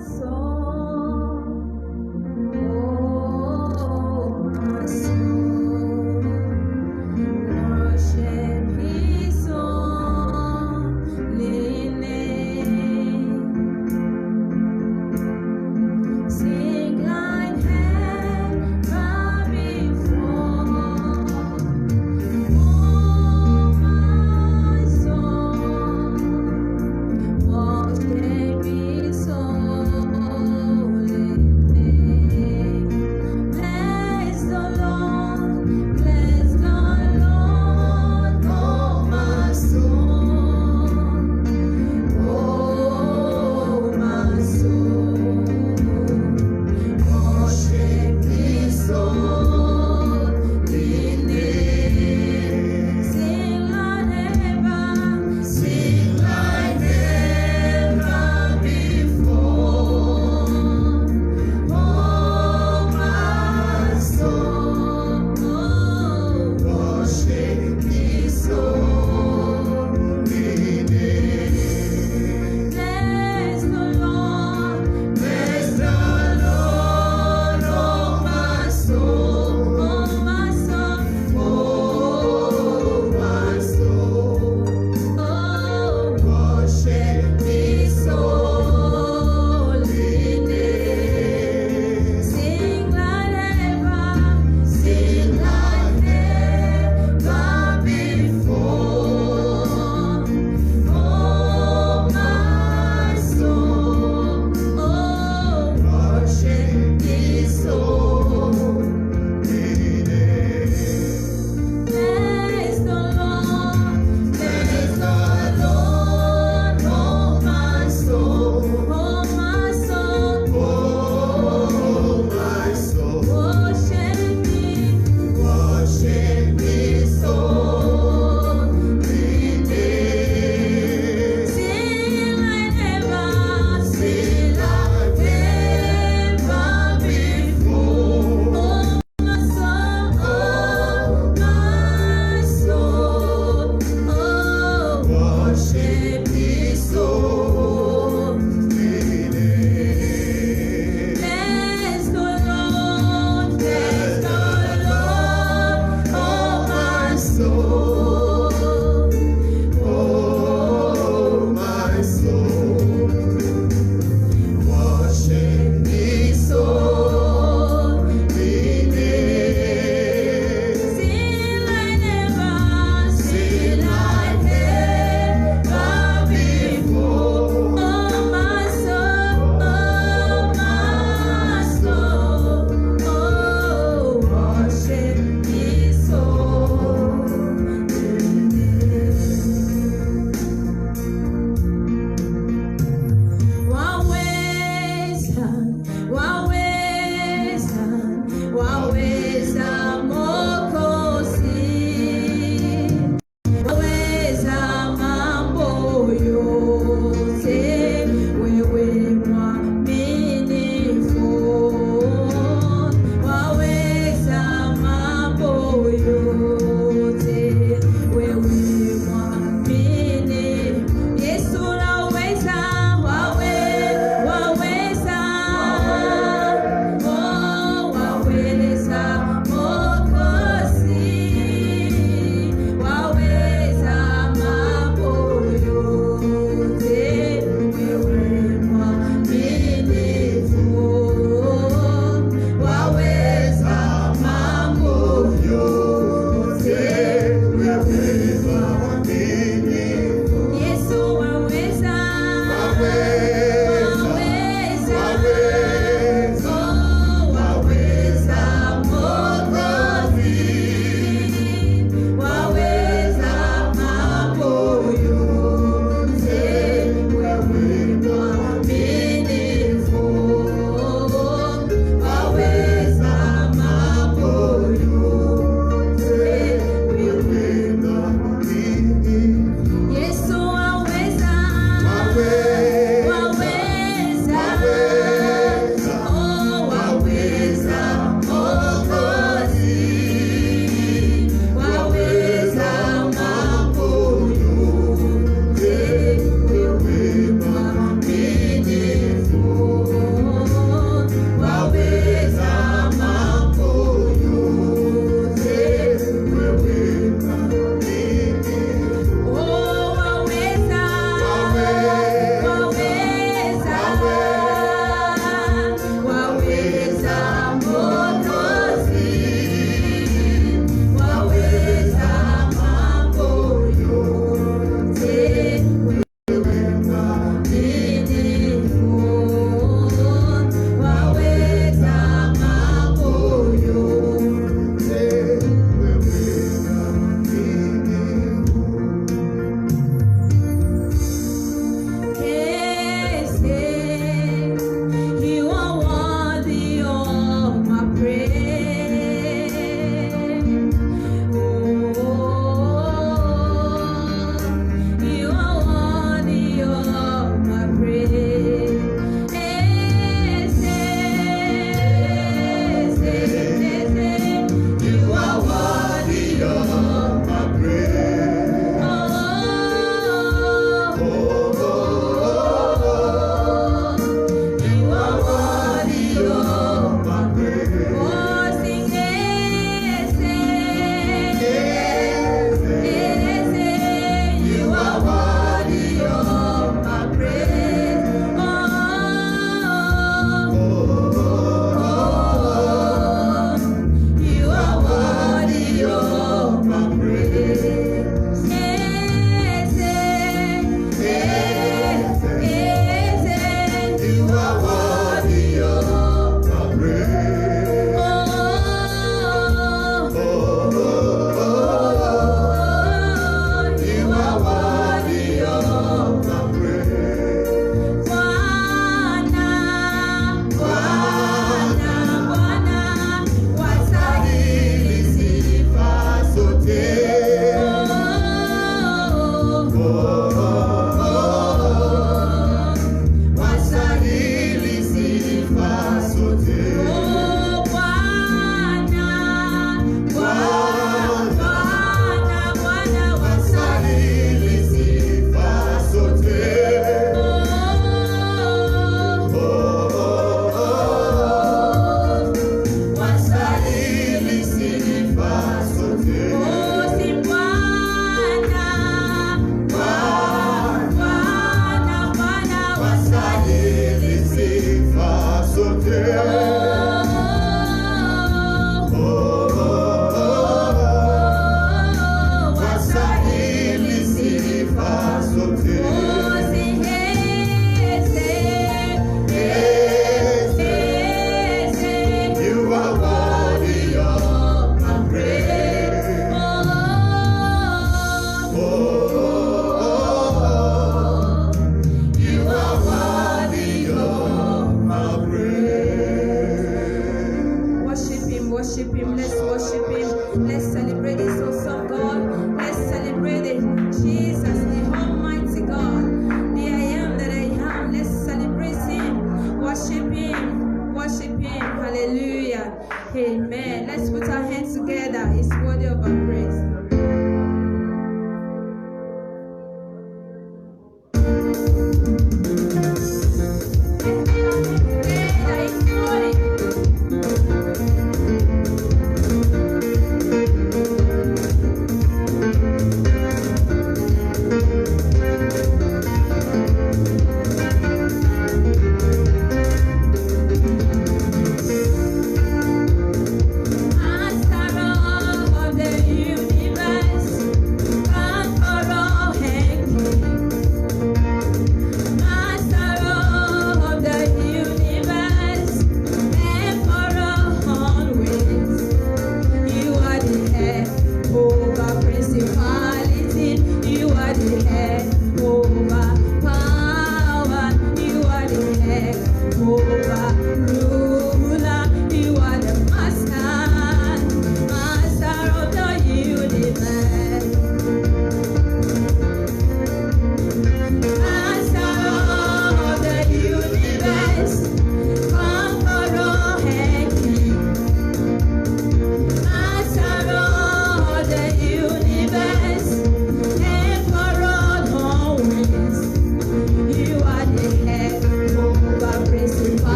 Worship His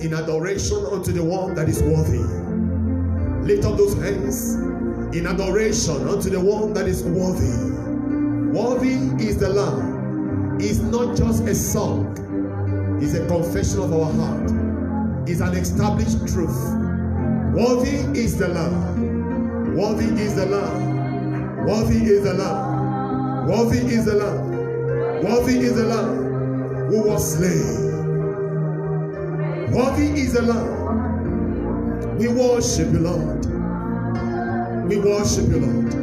In adoration unto the one that is worthy. Lift up those hands in adoration unto the one that is worthy. Worthy is the Lamb. It's not just a song, it's a confession of our heart. It's an established truth. Worthy is the Lamb. Worthy is the Lamb. Worthy is the Lamb. Worthy is the Lamb. Worthy is the Lamb who was slain. Worthy is the Lamb. We worship you, Lord. We worship you, Lord.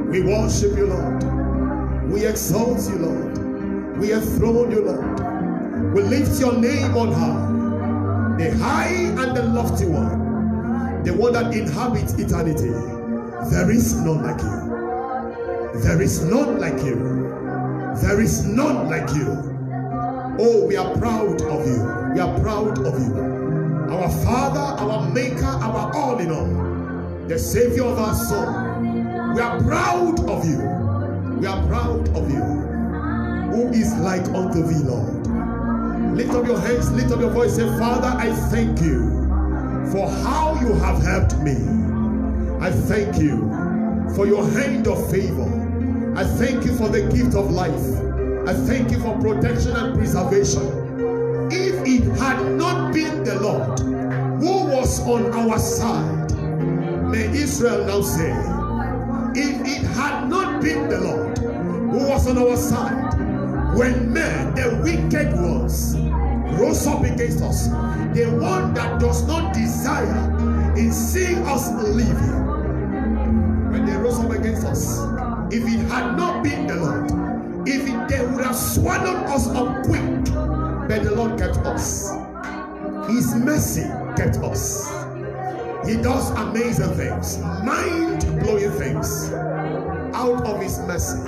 We worship you, Lord. We exalt you, Lord. We enthrone you, Lord. We lift your name on high. The high and the lofty one. The one that inhabits eternity. There is none like you. There is none like you. There is none like you. Oh, we are proud of you. We are proud of you. Our Father, our Maker, our all in all. The Savior of our soul. We are proud of you. We are proud of you. Who is like unto thee, Lord? Lift up your hands, lift up your voice, say, Father, I thank you for how you have helped me. I thank you for your hand of favor. I thank you for the gift of life. I thank you for protection and preservation. If it had not been the Lord who was on our side, may Israel now say, if it had not been the Lord who was on our side, when men, the wicked ones, rose up against us, the one that does not desire in seeing us living, when they rose up against us, if it had not been the Lord, they would have swallowed us up quick, but the Lord kept us. His mercy kept us. He does amazing things, mind-blowing things out of his mercy.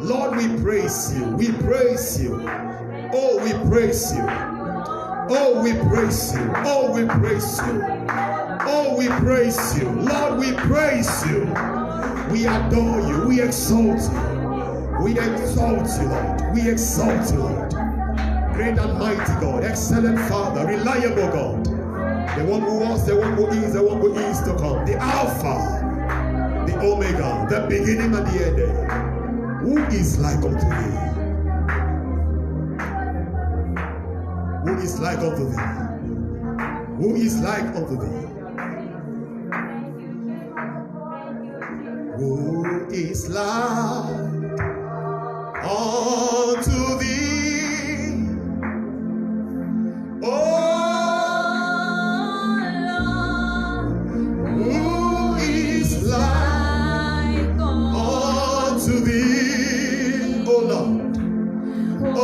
Lord, we praise you. We praise you. Oh, we praise you. Oh, we praise you. Oh, we praise you. Oh, we praise you. Lord, we praise you. We adore you. We exalt you. We exalt you, Lord. We exalt you, Lord. Great and mighty God. Excellent Father. Reliable God. The one who was, the one who is, the one who is to come. The Alpha, the Omega, the beginning and the end. Who is like unto thee? Who is like unto thee? Who is like unto thee? Who is like unto thee? Oh Lord, who is like unto thee? Oh Lord, oh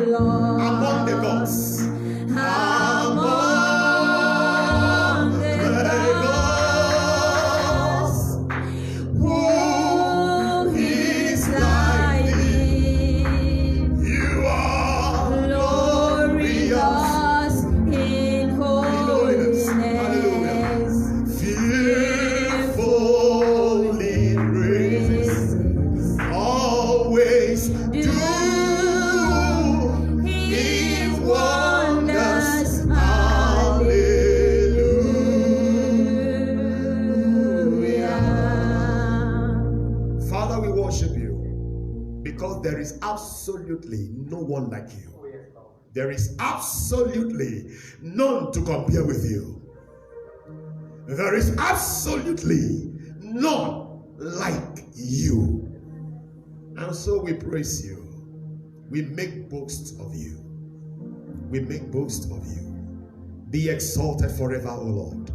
Lord, among the gods, among the gods, who is like thee? You are glorious in holiness, fearful in praises, always do his wonders. Hallelujah. Father, we worship you because there is absolutely no one like you. There is absolutely none to compare with you. There is absolutely none like you. And so we praise you. We make boast of you. We make boast of you. Be exalted forever, O Lord.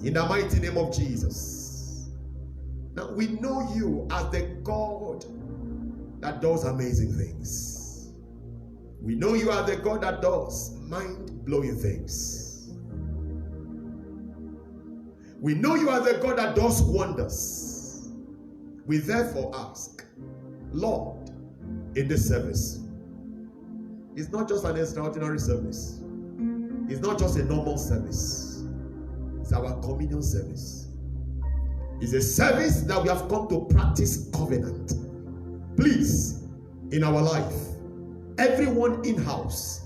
In the mighty name of Jesus. Now we know you as the God that does amazing things. We know you are the God that does mind-blowing things. We know you are the God that does wonders. We therefore ask, Lord, in this service, it's not just an extraordinary service. It's not just a normal service. It's our communion service. It's a service that we have come to practice covenant. Please, in our life, everyone in-house,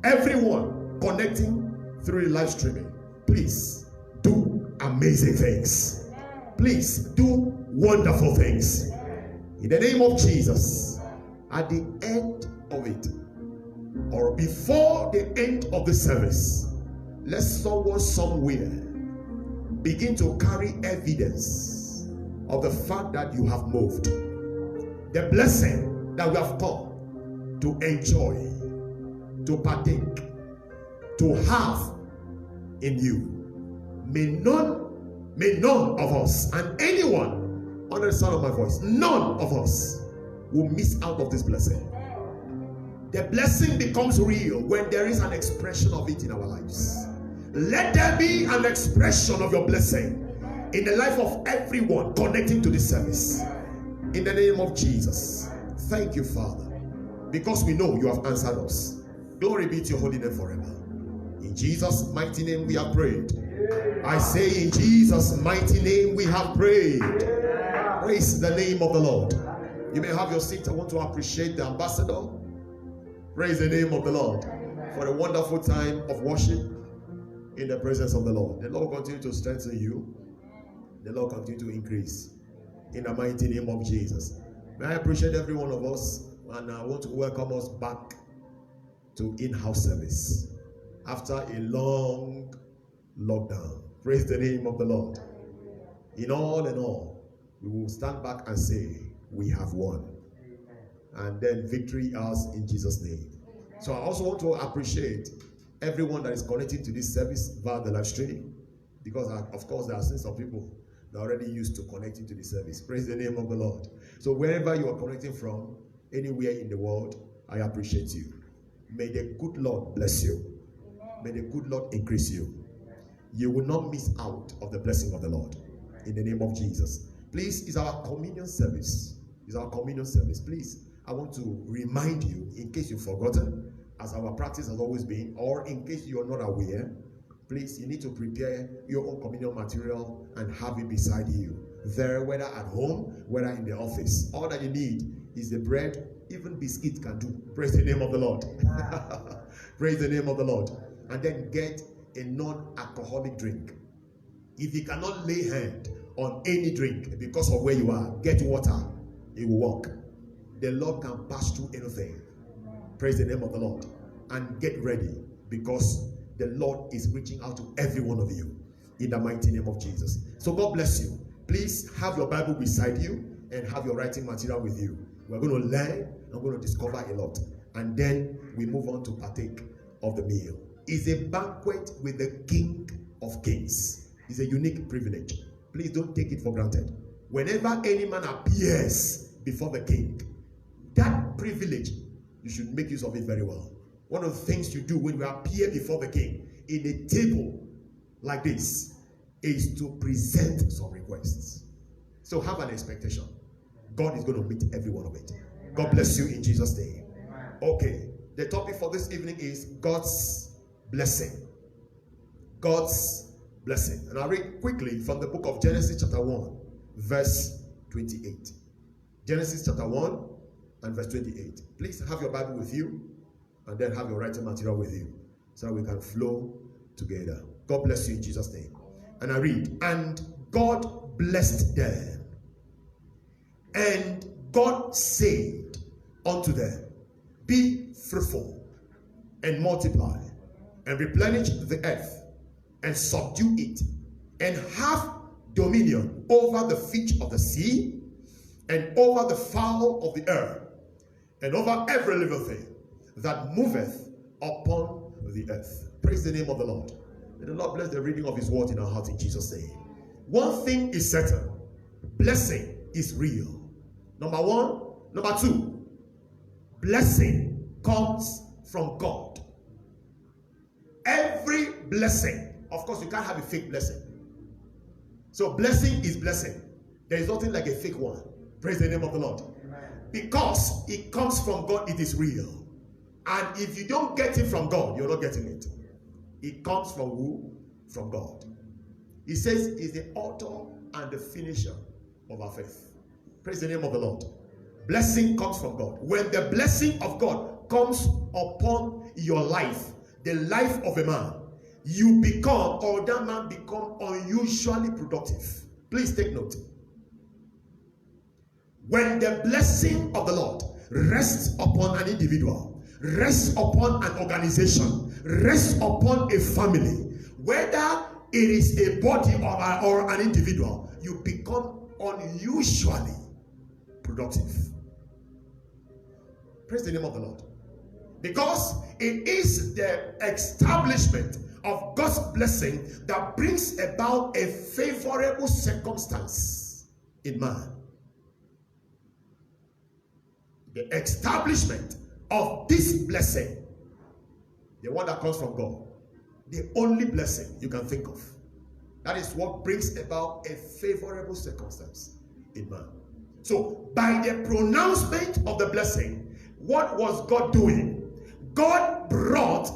everyone connecting through the live streaming, please do amazing things. Please do wonderful things. In the name of Jesus, at the end of it, or before the end of the service, let someone somewhere begin to carry evidence of the fact that you have moved. The blessing that we have come to enjoy to partake, to have in you. May none of us, and anyone under the sound of my voice, none of us will miss out of this blessing. The blessing becomes real when there is an expression of it in our lives. Let there be an expression of your blessing in the life of everyone connecting to this service. In the name of Jesus. Thank you, Father, because we know you have answered us. Glory be to your holy name forever. In Jesus' mighty name we have prayed. I say in Jesus' mighty name we have prayed. Praise the name of the Lord. You may have your seat. I want to appreciate the ambassador. Praise the name of the Lord for a wonderful time of worship in the presence of the Lord. The Lord continue to strengthen you. The Lord continue to increase in the mighty name of Jesus. May I appreciate every one of us, and I want to welcome us back to in-house service after a long lockdown. Praise the name of the Lord. In all, we will stand back and say, we have won. And then victory ours in Jesus' name. So I also want to appreciate everyone that is connected to this service via the live stream, because of course there are some people that are already used to connecting to the service. Praise the name of the Lord. So wherever you are connecting from, anywhere in the world, I appreciate you. May the good Lord bless you. May the good Lord increase you. You will not miss out of the blessing of the Lord. In the name of Jesus. Please, it's our communion service. It's our communion service. Please, I want to remind you, in case you've forgotten, as our practice has always been, or in case you are not aware, please, you need to prepare your own communion material and have it beside you. There, whether at home, whether in the office. All that you need is the bread, even biscuit can do. Praise the name of the Lord. Praise the name of the Lord. And then get a non-alcoholic drink. If you cannot lay hand on any drink because of where you are, get water. It will work. The Lord can pass through anything. Praise the name of the Lord. And get ready, because the Lord is reaching out to every one of you in the mighty name of Jesus. So God bless you. Please have your Bible beside you and have your writing material with you. We're going to learn and we're going to discover a lot. And then we move on to partake of the meal. It's a banquet with the King of Kings. It's a unique privilege. Please don't take it for granted. Whenever any man appears before the king, that privilege, you should make use of it very well. One of the things you do when you appear before the king in a table like this is to present some requests. So have an expectation. God is going to meet every one of it. God bless you in Jesus' name. Okay, the topic for this evening is God's blessing. God's blessing. And I'll read quickly from the book of Genesis chapter 1, verse 28. Genesis chapter 1 and verse 28. Please have your Bible with you and then have your writing material with you so that we can flow together. God bless you in Jesus' name. And I read, and God blessed them, and God said unto them, be fruitful and multiply and replenish the earth and subdue it and have dominion over the fish of the sea and over the fowl of the air and over every living thing that moveth upon the earth. Praise the name of the Lord. May the Lord bless the reading of his word in our hearts in Jesus' name. One thing is certain. Blessing is real. Number one. Number two. Blessing comes from God. Every blessing. Of course, you can't have a fake blessing. So blessing is blessing. There is nothing like a fake one. Praise the name of the Lord. Amen. Because it comes from God, it is real. And if you don't get it from God, you're not getting it. It comes from who? From God. He says he's the author and the finisher of our faith. Praise the name of the Lord. Blessing comes from God. When the blessing of God comes upon your life, the life of a man, you become, or that man become unusually productive. Please take note. When the blessing of the Lord rests upon an individual, rests upon an organization, rests upon a family, whether it is a body or an individual, you become unusually productive. Praise the name of the Lord. Because it is the establishment of God's blessing that brings about a favorable circumstance in man. The establishment of this blessing, the one that comes from God, the only blessing you can think of, that is what brings about a favorable circumstance in man. So, by the pronouncement of the blessing, what was God doing? God brought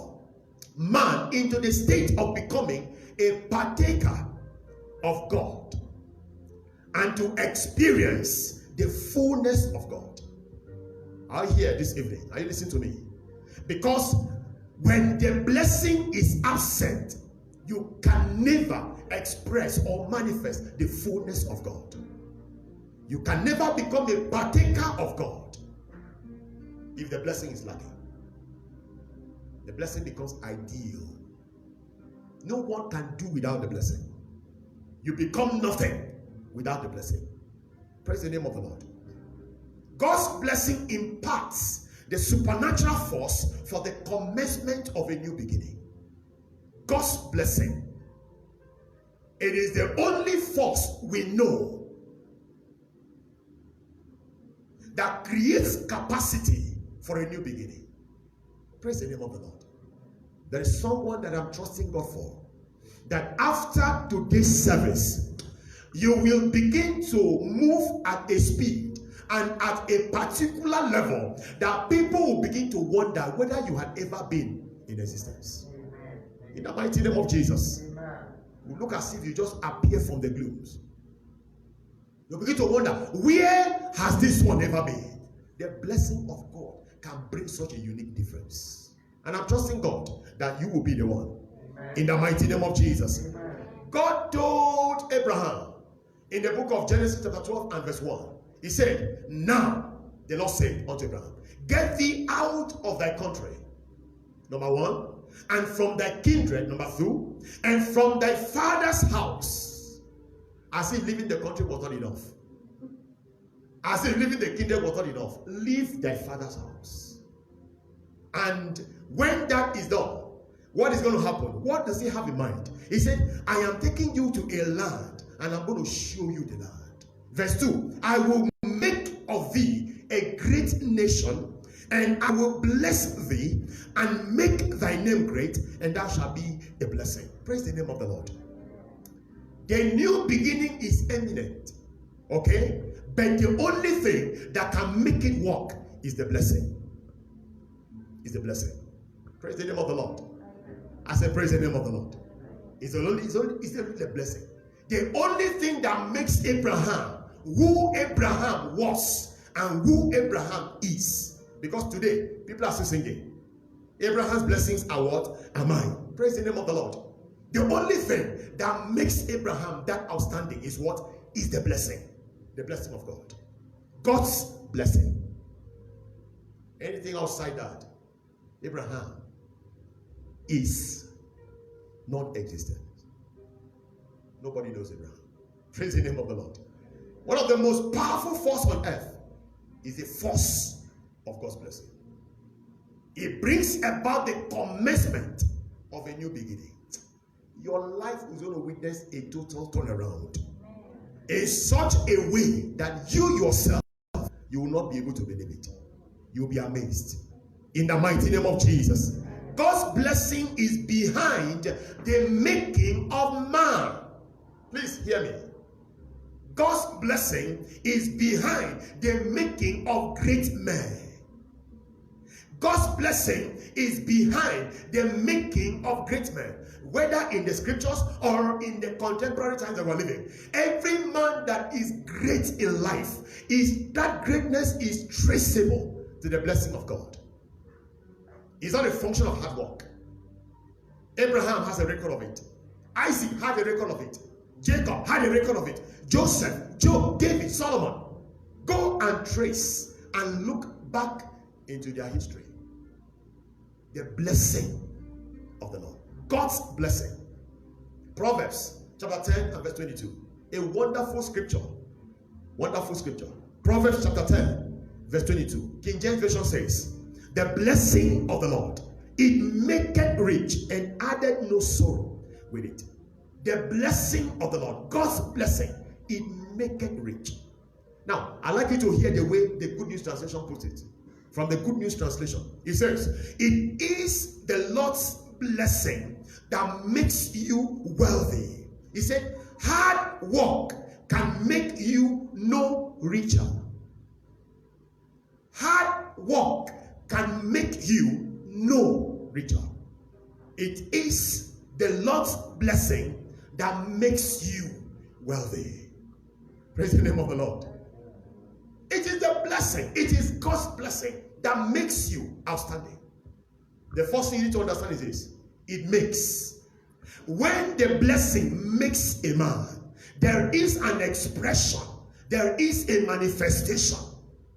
man into the state of becoming a partaker of God and to experience the fullness of God. Are you here this evening? Are you listening to me? Because when the blessing is absent, you can never express or manifest the fullness of God. You can never become a partaker of God if the blessing is lacking. The blessing becomes ideal. No one can do without the blessing. You become nothing without the blessing. Praise the name of the Lord. God's blessing imparts the supernatural force for the commencement of a new beginning. God's blessing. It is the only force we know that creates capacity for a new beginning. Praise the name of the Lord. There is someone that I'm trusting God for, that after today's service, you will begin to move at a speed and at a particular level that people will begin to wonder whether you had ever been in existence. Amen. In the mighty name of Jesus. You look as if you just appear from the glooms. You begin to wonder, where has this one ever been? The blessing of God can bring such a unique difference. And I'm trusting God that you will be the one. Amen. In the mighty name of Jesus. Amen. God told Abraham in the book of Genesis chapter 12 and verse 1. He said, now the Lord said unto Abraham, get thee out of thy country, number one, and from thy kindred, number two, and from thy father's house. As if leaving the country was not enough. As if leaving the kindred was not enough. Leave thy father's house. And when that is done, what is going to happen? What does he have in mind? He said, I am taking you to a land, and I'm going to show you the land. Verse 2, I will make of thee a great nation, and I will bless thee and make thy name great, and thou shalt be a blessing. Praise the name of the Lord. The new beginning is imminent. Okay? But the only thing that can make it work is the blessing. Is the blessing. Praise the name of the Lord. I said, praise the name of the Lord. It's the blessing. The only thing that makes Abraham who Abraham was and who Abraham is. Because today, people are still singing, Abraham's blessings are what? Are mine. Praise the name of the Lord. The only thing that makes Abraham that outstanding is what? Is the blessing. The blessing of God. God's blessing. Anything outside that, Abraham is non-existent. Nobody knows Abraham. Praise the name of the Lord. One of the most powerful forces on earth is the force of God's blessing. It brings about the commencement of a new beginning. Your life is going to witness a total turnaround in such a way that you yourself, you will not be able to believe it. You will be amazed. In the mighty name of Jesus. God's blessing is behind the making of man. Please hear me. God's blessing is behind the making of great men. God's blessing is behind the making of great men, whether in the scriptures or in the contemporary times that we're living. Every man that is great in life, is that greatness is traceable to the blessing of God. It's not a function of hard work. Abraham has a record of it. Isaac had a record of it. Jacob had a record of it. Joseph, Job, David, Solomon. Go and trace and look back into their history. The blessing of the Lord. God's blessing. Proverbs chapter 10 and verse 22. A wonderful scripture. Wonderful scripture. Proverbs chapter 10 verse 22. King James Version says, The blessing of the Lord, it maketh rich and added no sorrow with it. The blessing of the Lord, God's blessing, it maketh rich. Now, I'd like you to hear the way the Good News Translation puts it. From the Good News Translation, it says, it is the Lord's blessing that makes you wealthy. He said, hard work can make you no richer. Hard work can make you no richer. It is the Lord's blessing that makes you wealthy. Praise the name of the Lord. It is the blessing. It is God's blessing that makes you outstanding. The first thing you need to understand is this. It makes. When the blessing makes a man, there is an expression, there is a manifestation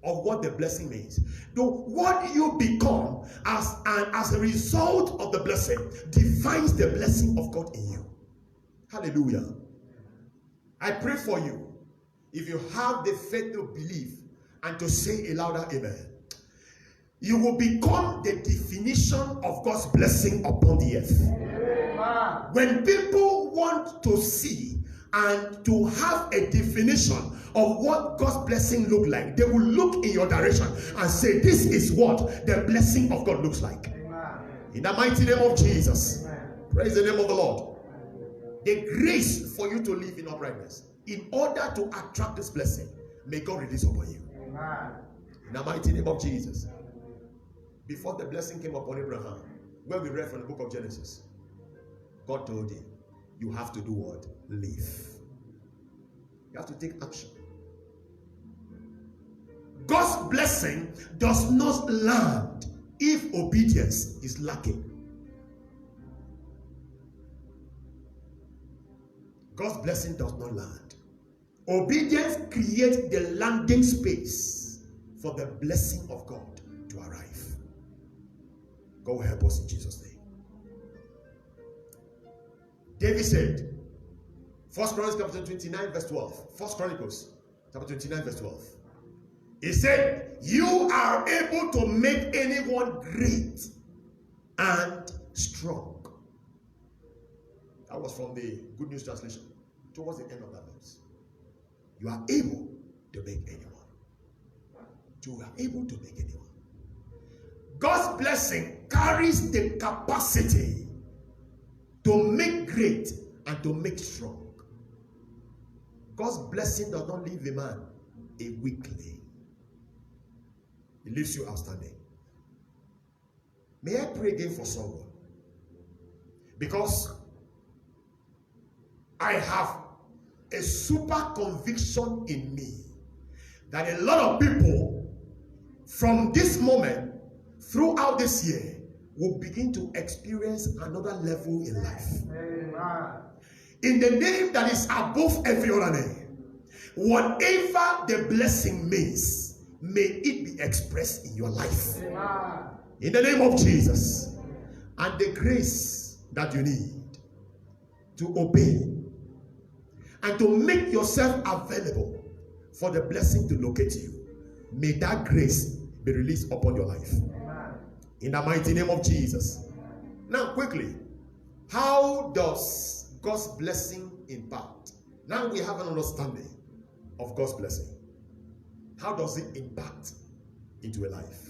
of what the blessing means. Though what you become as a result of the blessing defines the blessing of God in you. Hallelujah. I pray for you, if you have the faith to believe and to say a louder amen, you will become the definition of God's blessing upon the earth. Amen. When people want to see and to have a definition of what God's blessing look like, they will look in your direction and say, this is what the blessing of God looks like. Amen. In the mighty name of Jesus. Amen. Praise the name of the Lord. The grace for you to live in uprightness, in order to attract this blessing, may God release upon you. Amen. In the mighty name of Jesus. Before the blessing came upon Abraham, where we read from the book of Genesis, God told him, you have to do what? Live. You have to take action. God's blessing does not land if obedience is lacking. God's blessing does not land. Obedience creates the landing space for the blessing of God to arrive. God will help us in Jesus' name. David said, 1 Chronicles chapter 29 verse 12. 1 Chronicles chapter 29 verse 12. He said, you are able to make anyone great and strong. That was from the Good News Translation. Towards the end of that verse. You are able to make anyone. You are able to make anyone. God's blessing carries the capacity to make great and to make strong. God's blessing does not leave a man a weakling. It leaves you outstanding. May I pray again for someone? Because I have a super conviction in me that a lot of people from this moment throughout this year will begin to experience another level in life. Amen. In the name that is above every other name, whatever the blessing means, may it be expressed in your life. Amen. In the name of Jesus. And the grace that you need to obey and to make yourself available for the blessing to locate you, may that grace be released upon your life. Amen. In the mighty name of Jesus. Now quickly, how does God's blessing impact? Now we have an understanding of God's blessing. How does it impact into a life?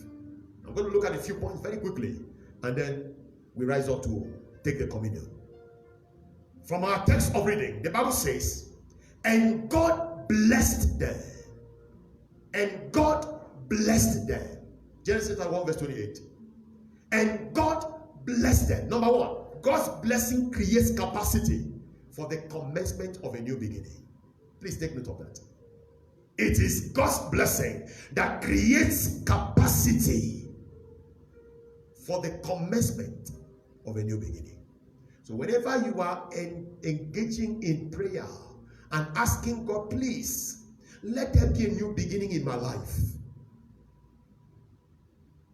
I'm going to look at a few points very quickly, and then we rise up to take the communion. From our text of reading, the Bible says, and God blessed them. And God blessed them. Genesis 1 verse 28. And God blessed them. Number one, God's blessing creates capacity for the commencement of a new beginning. Please take note of that. It is God's blessing that creates capacity for the commencement of a new beginning. So whenever you are engaging in prayer and asking God, please, let there be a new beginning in my life,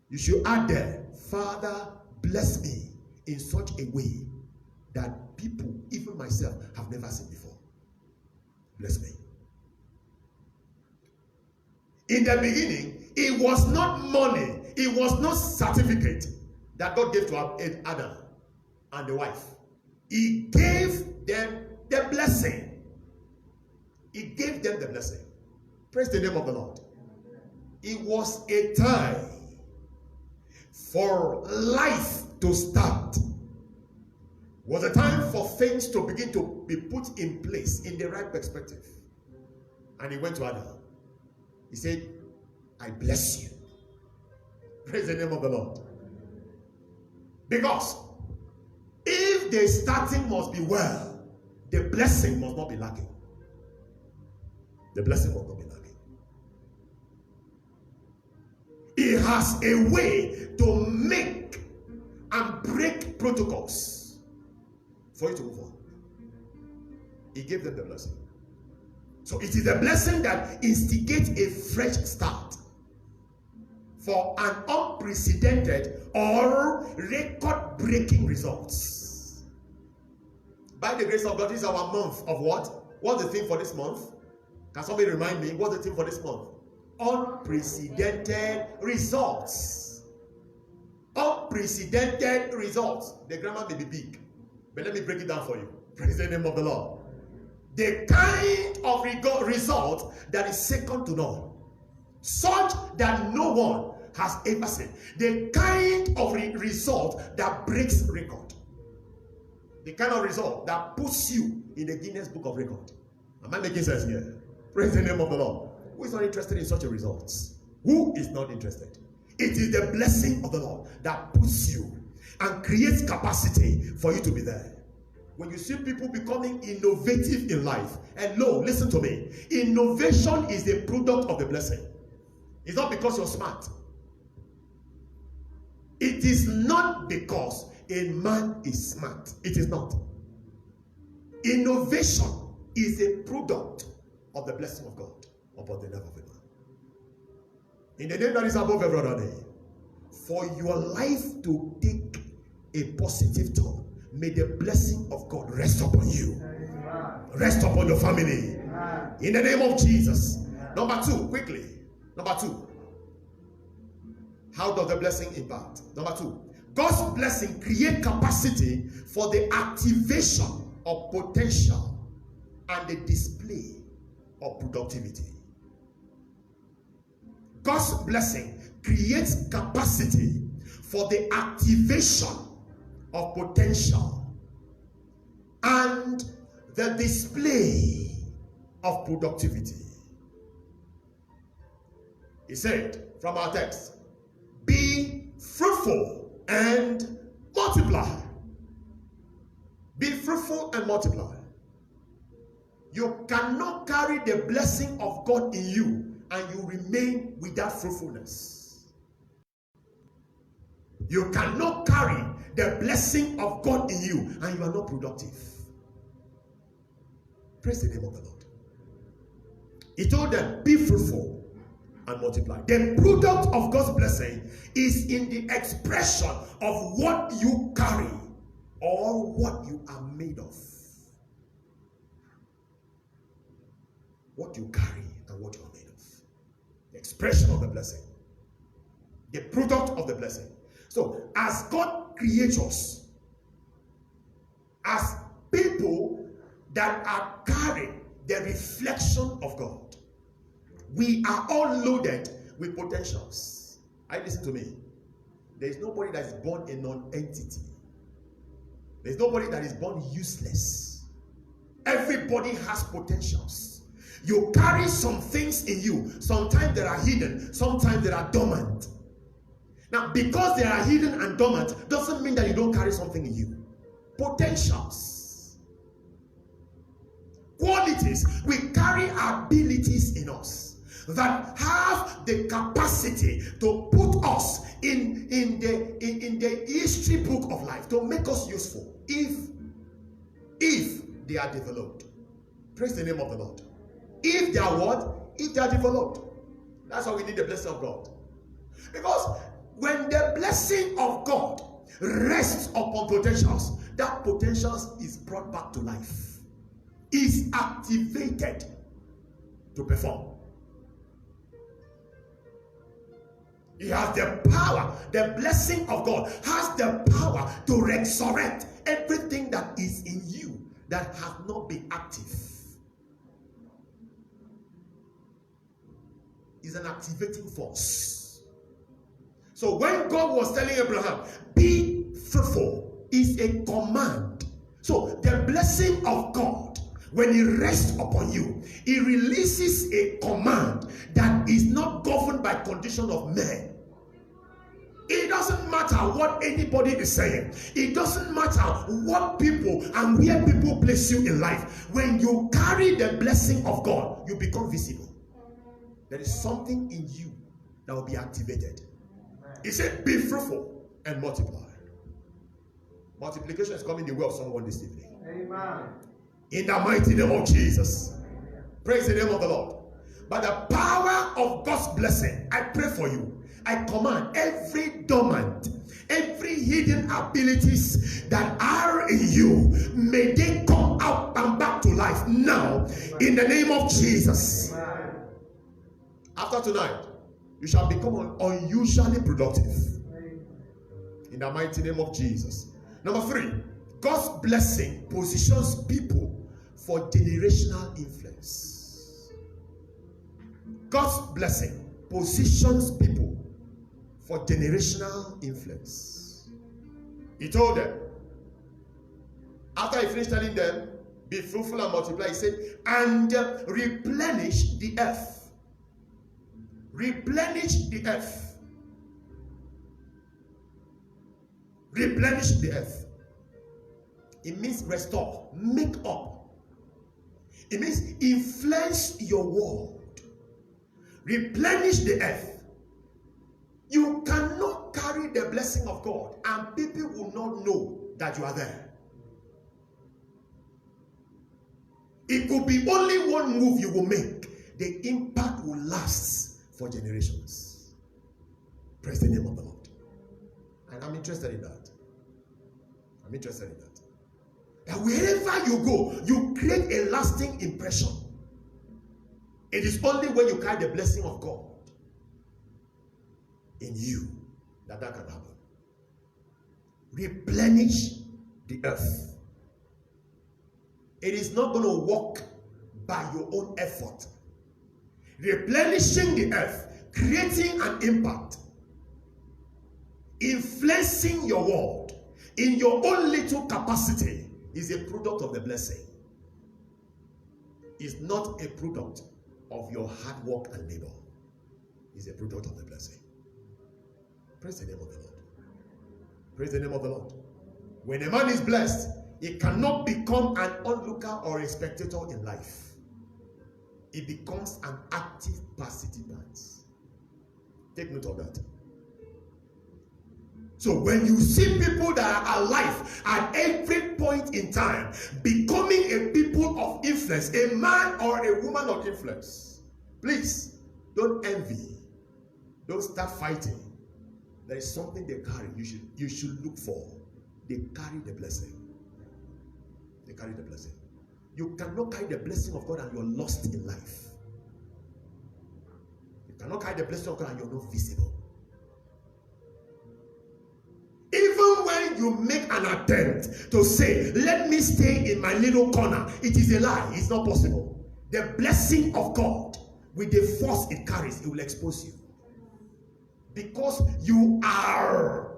you should add there, Father, bless me in such a way that people, even myself, have never seen before. Bless me. In the beginning, it was not money, it was not certificate that God gave to Adam and the wife. He gave them the blessing. He gave them the blessing. Praise the name of the Lord. It was a time for life to start. It was a time for things to begin to be put in place in the right perspective. And he went to Adam. He said, I bless you. Praise the name of the Lord. Because if the starting must be well, the blessing must not be lacking. The blessing must not be lacking. He has a way to make and break protocols for you to move on. He gave them the blessing. So it is a blessing that instigates a fresh start for an unprecedented or record-breaking results. By the grace of God, this is our month of what? What's the theme for this month? Can somebody remind me? What's the theme for this month? Unprecedented results. Unprecedented results. The grammar may be big, but let me break it down for you. Praise the name of the Lord. The kind of result that is second to none, such that no one has ever seen. The kind of result that breaks record. The kind of result that puts you in the Guinness Book of Record. Am I making sense here? Praise the name of the Lord. Who is not interested in such a result? Who is not interested? It is the blessing of the Lord that puts you and creates capacity for you to be there. When you see people becoming innovative in life, and listen to me, innovation is a product of the blessing. It's not because you're smart. It is not because a man is smart. It is not. Innovation is a product of the blessing of God upon the life of a man. In the name that is above every other name, for your life to take a positive turn, may the blessing of God rest upon you. Rest upon your family. In the name of Jesus. Number two, quickly. Number two. How does the blessing impact? Number two. God's blessing creates capacity for the activation of potential and the display of productivity. God's blessing creates capacity for the activation of potential and the display of productivity. He said from our text, be fruitful and multiply. Be fruitful and multiply. You cannot carry the blessing of God in you and you remain without fruitfulness. You cannot carry the blessing of God in you and you are not productive. Praise the name of the Lord. He told them, be fruitful and multiply. The product of God's blessing is in the expression of what you carry or what you are made of. What you carry and what you are made of. The expression of the blessing. The product of the blessing. So, as God creates us, as people that are carrying the reflection of God, we are all loaded with potentials. Listen to me. There is nobody that is born a non-entity. There is nobody that is born useless. Everybody has potentials. You carry some things in you. Sometimes they are hidden. Sometimes they are dormant. Now, because they are hidden and dormant, doesn't mean that you don't carry something in you. Potentials. Qualities. We carry abilities in us that have the capacity to put us in the history book of life, to make us useful if they are developed. Praise the name of the Lord. If they are what? If they are developed. That's why we need the blessing of God. Because when the blessing of God rests upon potentials, that potentials is brought back to life, is activated to perform. He has the power. The blessing of God has the power to resurrect everything that is in you that has not been active. It's an activating force. So when God was telling Abraham, be fruitful, is a command. So the blessing of God, when it rests upon you, it releases a command that is not governed by condition of men. It doesn't matter what anybody is saying. It doesn't matter what people and where people place you in life. When you carry the blessing of God, you become visible. There is something in you that will be activated. He said, be fruitful and multiply. Multiplication is coming the way of someone this evening. Amen. In the mighty name of Jesus. Praise the name of the Lord. By the power of God's blessing, I pray for you. I command every dormant, every hidden abilities that are in you, may they come out and back to life now in the name of Jesus. After tonight, you shall become unusually productive in the mighty name of Jesus. Number 3, God's blessing positions people for generational influence. God's blessing positions people for generational influence. He told them, after he finished telling them, be fruitful and multiply, he said, and replenish the earth. Replenish the earth. Replenish the earth. It means restore, make up. It means influence your world. Replenish the earth. You cannot carry the blessing of God and people will not know that you are there. It could be only one move you will make. The impact will last for generations. Praise the name of the Lord. And I'm interested in that. I'm interested in that. That wherever you go, you create a lasting impression. It is only when you carry the blessing of God in you that can happen. Replenish the earth. It is not going to work by your own effort. Replenishing the earth, creating an impact, influencing your world in your own little capacity is a product of the blessing. It's not a product of your hard work and labor. It's a product of the blessing. Praise the name of the Lord. Praise the name of the Lord. When a man is blessed, he cannot become an onlooker or a spectator in life. He becomes an active participant. Take note of that. So when you see people that are alive at every point in time, becoming a people of influence, a man or a woman of influence, please don't envy. Don't start fighting. There is something they carry. You should look for. They carry the blessing. They carry the blessing. You cannot carry the blessing of God and you're lost in life. You cannot carry the blessing of God and you're not visible. Even when you make an attempt to say, let me stay in my little corner, it is a lie. It's not possible. The blessing of God, with the force it carries, it will expose you. Because you are,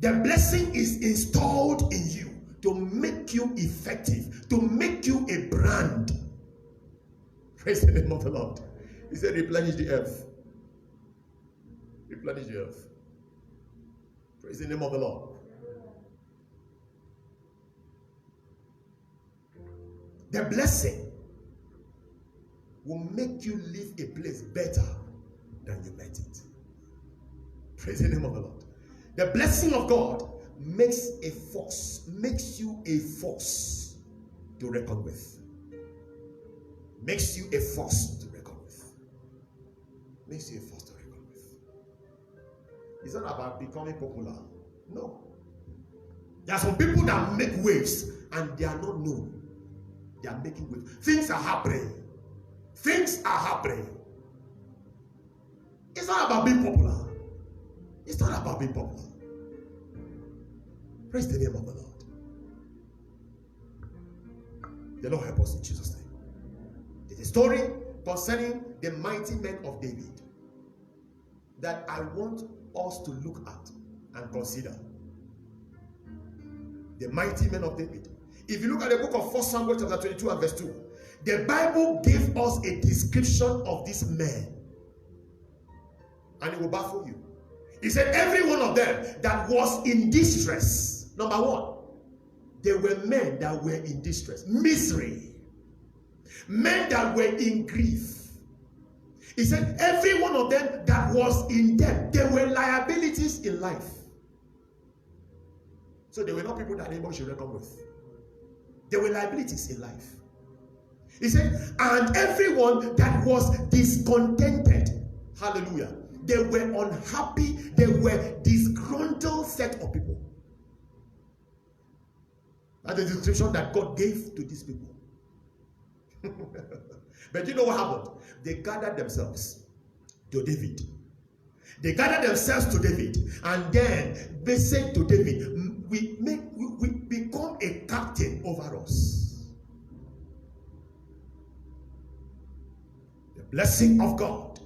the blessing is installed in you to make you effective, to make you a brand. Praise the name of the Lord. He said, replenish the earth. Replenish the earth. Praise the name of the Lord. The blessing will make you leave a place better than you met it. Praise the name of the Lord. The blessing of God makes you a force to reckon with. Makes you a force to reckon with. Makes you a force to reckon with. It's not about becoming popular. No. There are some people that make waves and they are not known. They are making waves. Things are happening. Things are happening. It's not about being popular. It's not about being popular. Praise the name of the Lord. The Lord help us in Jesus' name. There's a story concerning the mighty men of David that I want us to look at and consider. The mighty men of David. If you look at the book of 1 Samuel chapter 22 and verse 2, the Bible gave us a description of these men. And it will baffle you. He said every one of them that was in distress. Number one, there were men that were in distress, misery. Men that were in grief. He said every one of them that was in debt. There were liabilities in life. So they were not people that anybody should reckon with. There were liabilities in life. He said, and everyone that was discontented. Hallelujah. They were unhappy. They were disgruntled set of people. That's the description that God gave to these people. But you know what happened? They gathered themselves to David. They gathered themselves to David, and then they said to David, we become a captain over us. The blessing of God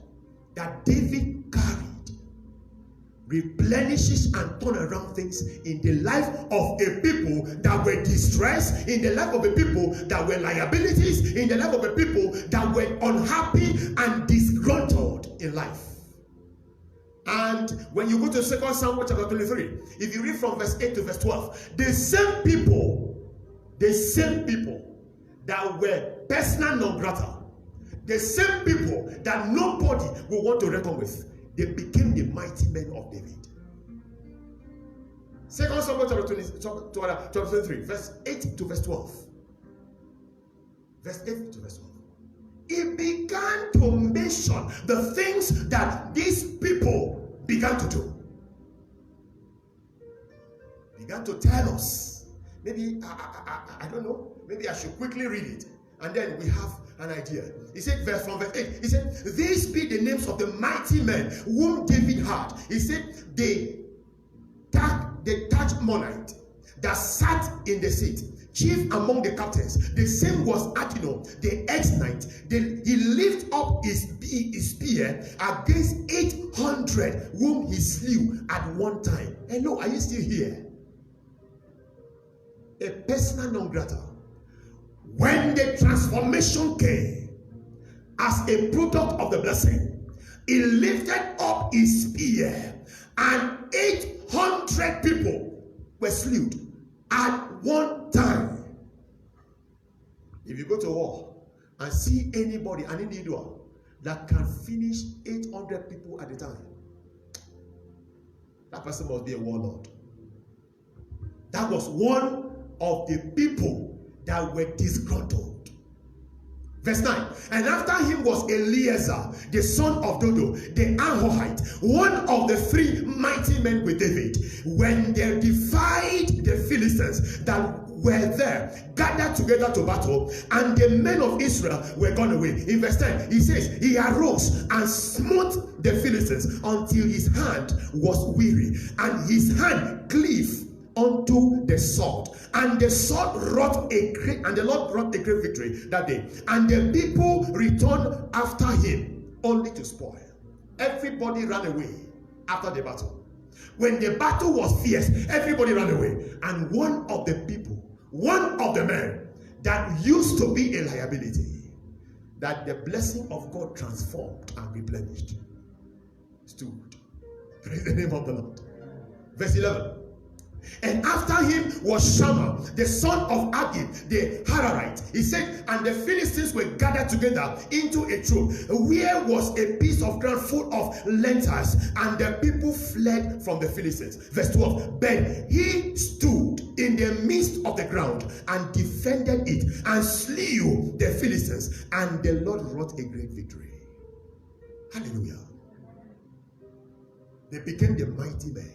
that David carried replenishes and turn around things in the life of a people that were distressed, in the life of a people that were liabilities, in the life of a people that were unhappy and disgruntled in life. And when you go to 2 Samuel chapter 23, if you read from verse 8 to verse 12, the same people that were persona non grata, the same people that nobody will want to reckon with, they became the mighty men of David. 2 Samuel chapter 23, verse 8 to verse 12. Verse 8 to verse 12. He began to mention the things that these people began to do. Began to tell us. Maybe, I don't know, maybe I should quickly read it. And then we have an idea. He said, from verse 8, he said, these be the names of the mighty men whom David had. He said, the Tachmonite that sat in the seat, chief among the captains. The same was Achinom, the ex-knight. He lifted up his spear against 800 whom he slew at one time. Hello, are you still here? A persona non grata. When the transformation came as a product of the blessing, he lifted up his spear and 800 people were slew at one time. If you go to war and see anybody, an individual that can finish 800 people at a time, that person must be a warlord. That was one of the people that were disgruntled. Verse 9. And after him was Eleazar, the son of Dodo, the Ahohite, one of the three mighty men with David. When they defied the Philistines that were there, gathered together to battle, and the men of Israel were gone away. In verse 10, he says, he arose and smote the Philistines until his hand was weary, and his hand cleaved unto the sword, and the sword wrought a great, and the Lord wrought a great victory that day, and the people returned after him only to spoil. Everybody ran away after the battle. When the battle was fierce, everybody ran away, and one of the people, one of the men that used to be a liability, that the blessing of God transformed and replenished, stood. Praise the name of the Lord. Verse 11. And after him was Shammah, the son of Agib, the Hararite. He said, and the Philistines were gathered together into a troop, where was a piece of ground full of lentils, and the people fled from the Philistines. Verse 12. But he stood in the midst of the ground and defended it and slew the Philistines, and the Lord wrought a great victory. Hallelujah. They became the mighty men.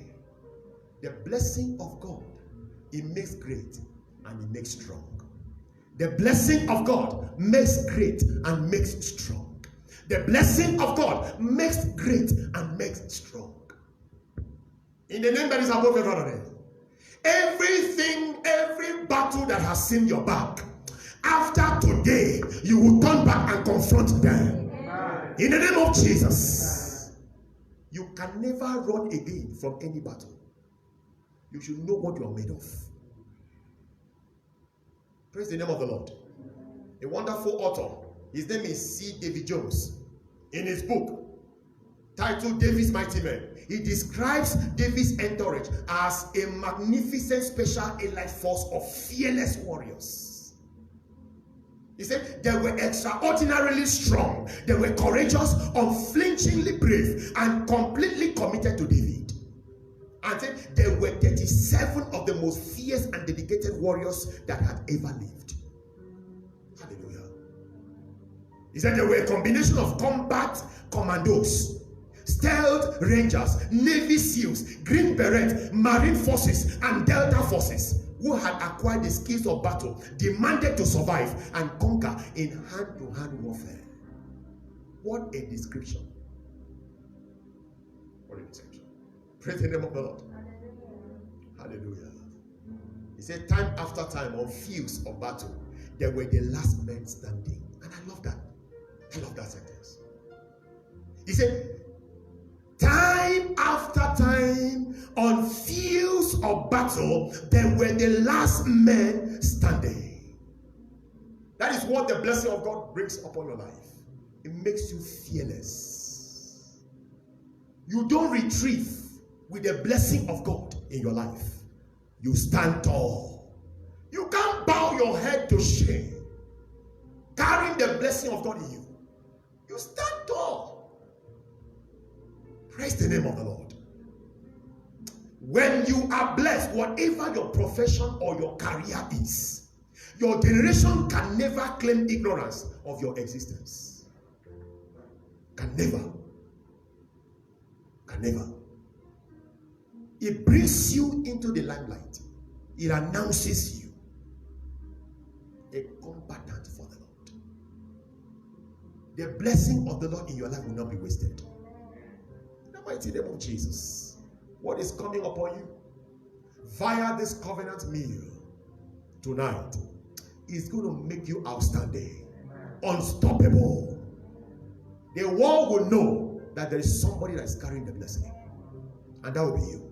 The blessing of God, it makes great and it makes strong. The blessing of God makes great and makes strong. The blessing of God makes great and makes strong. In the name that is above every other name. Everything, every battle that has seen your back, after today, you will turn back and confront them. In the name of Jesus. You can never run again from any battle. You should know what you are made of. Praise the name of the Lord. A wonderful author, his name is C. David Jones. In his book titled David's Mighty Men, he describes David's entourage as a magnificent special elite force of fearless warriors. He said they were extraordinarily strong, they were courageous, unflinchingly brave, and completely committed to David. And said there were 37 of the most fierce and dedicated warriors that had ever lived. Hallelujah. He said there were a combination of combat commandos, stealth rangers, Navy SEALs, Green Beret, Marine forces, and Delta forces who had acquired the skills of battle, demanded to survive and conquer in hand-to-hand warfare. What a description. What a description. Praise the name of the Lord. Hallelujah. He said time after time on fields of battle, they were the last men standing. And I love that. I love that sentence. He said, time after time on fields of battle, they were the last men standing. That is what the blessing of God brings upon your life. It makes you fearless. You don't retreat with the blessing of God in your life. You stand tall. You can't bow your head to shame. Carrying the blessing of God in you. You stand tall. Praise the name of the Lord. When you are blessed, whatever your profession or your career is, your generation can never claim ignorance of your existence. Can never. Can never. It brings you into the limelight. It announces you a combatant for the Lord. The blessing of the Lord in your life will not be wasted. In the mighty name of Jesus. What is coming upon you via this covenant meal tonight is going to make you outstanding, unstoppable. The world will know that there is somebody that is carrying the blessing, and that will be you.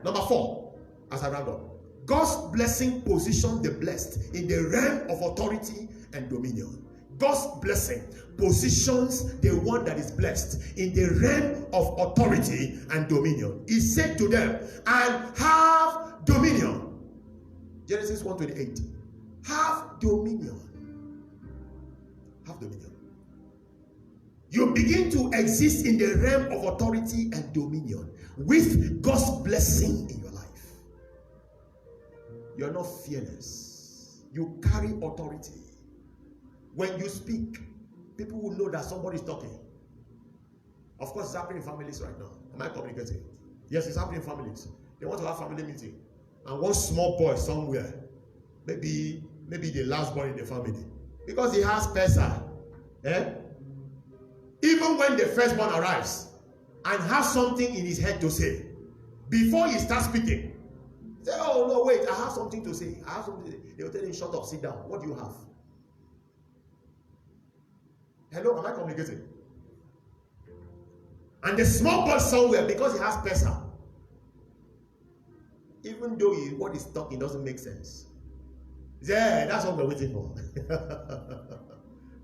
Number 4, as I round up, God's blessing positions the blessed in the realm of authority and dominion. God's blessing positions the one that is blessed in the realm of authority and dominion. He said to them, and have dominion. Genesis 1:28. Have dominion. Have dominion. You begin to exist in the realm of authority and dominion with God's blessing in your life. You are not fearless. You carry authority. When you speak, people will know that somebody is talking. Of course, it's happening in families right now. Am I communicating? Yes, it's happening in families. They want to have family meeting. And one small boy somewhere, maybe the last boy in the family, because he has pesa, even when the firstborn arrives and has something in his head to say, before he starts speaking, say, oh no, wait, I have something to say. I have something to say. They will tell him, shut up, sit down. What do you have? Hello, am I communicating? And the small boy somewhere, because he has pesa, even though what he's talking doesn't make sense, yeah, that's what we're waiting for.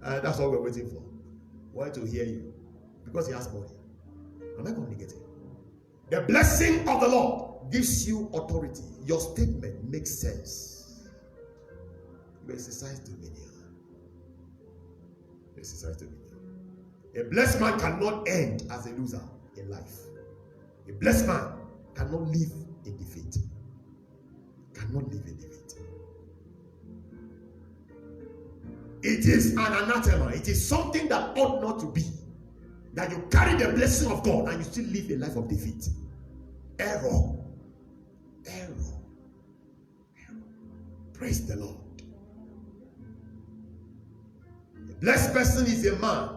That's what we're waiting for. Why to hear you? Because he has money. Am I communicating? The blessing of the Lord gives you authority. Your statement makes sense. You exercise dominion. You exercise dominion. A blessed man cannot end as a loser in life. A blessed man cannot live in defeat. Cannot live in defeat. It is an anathema. It is something that ought not to be. That you carry the blessing of God and you still live a life of defeat. Error. Error. Error. Praise the Lord. A blessed person is a man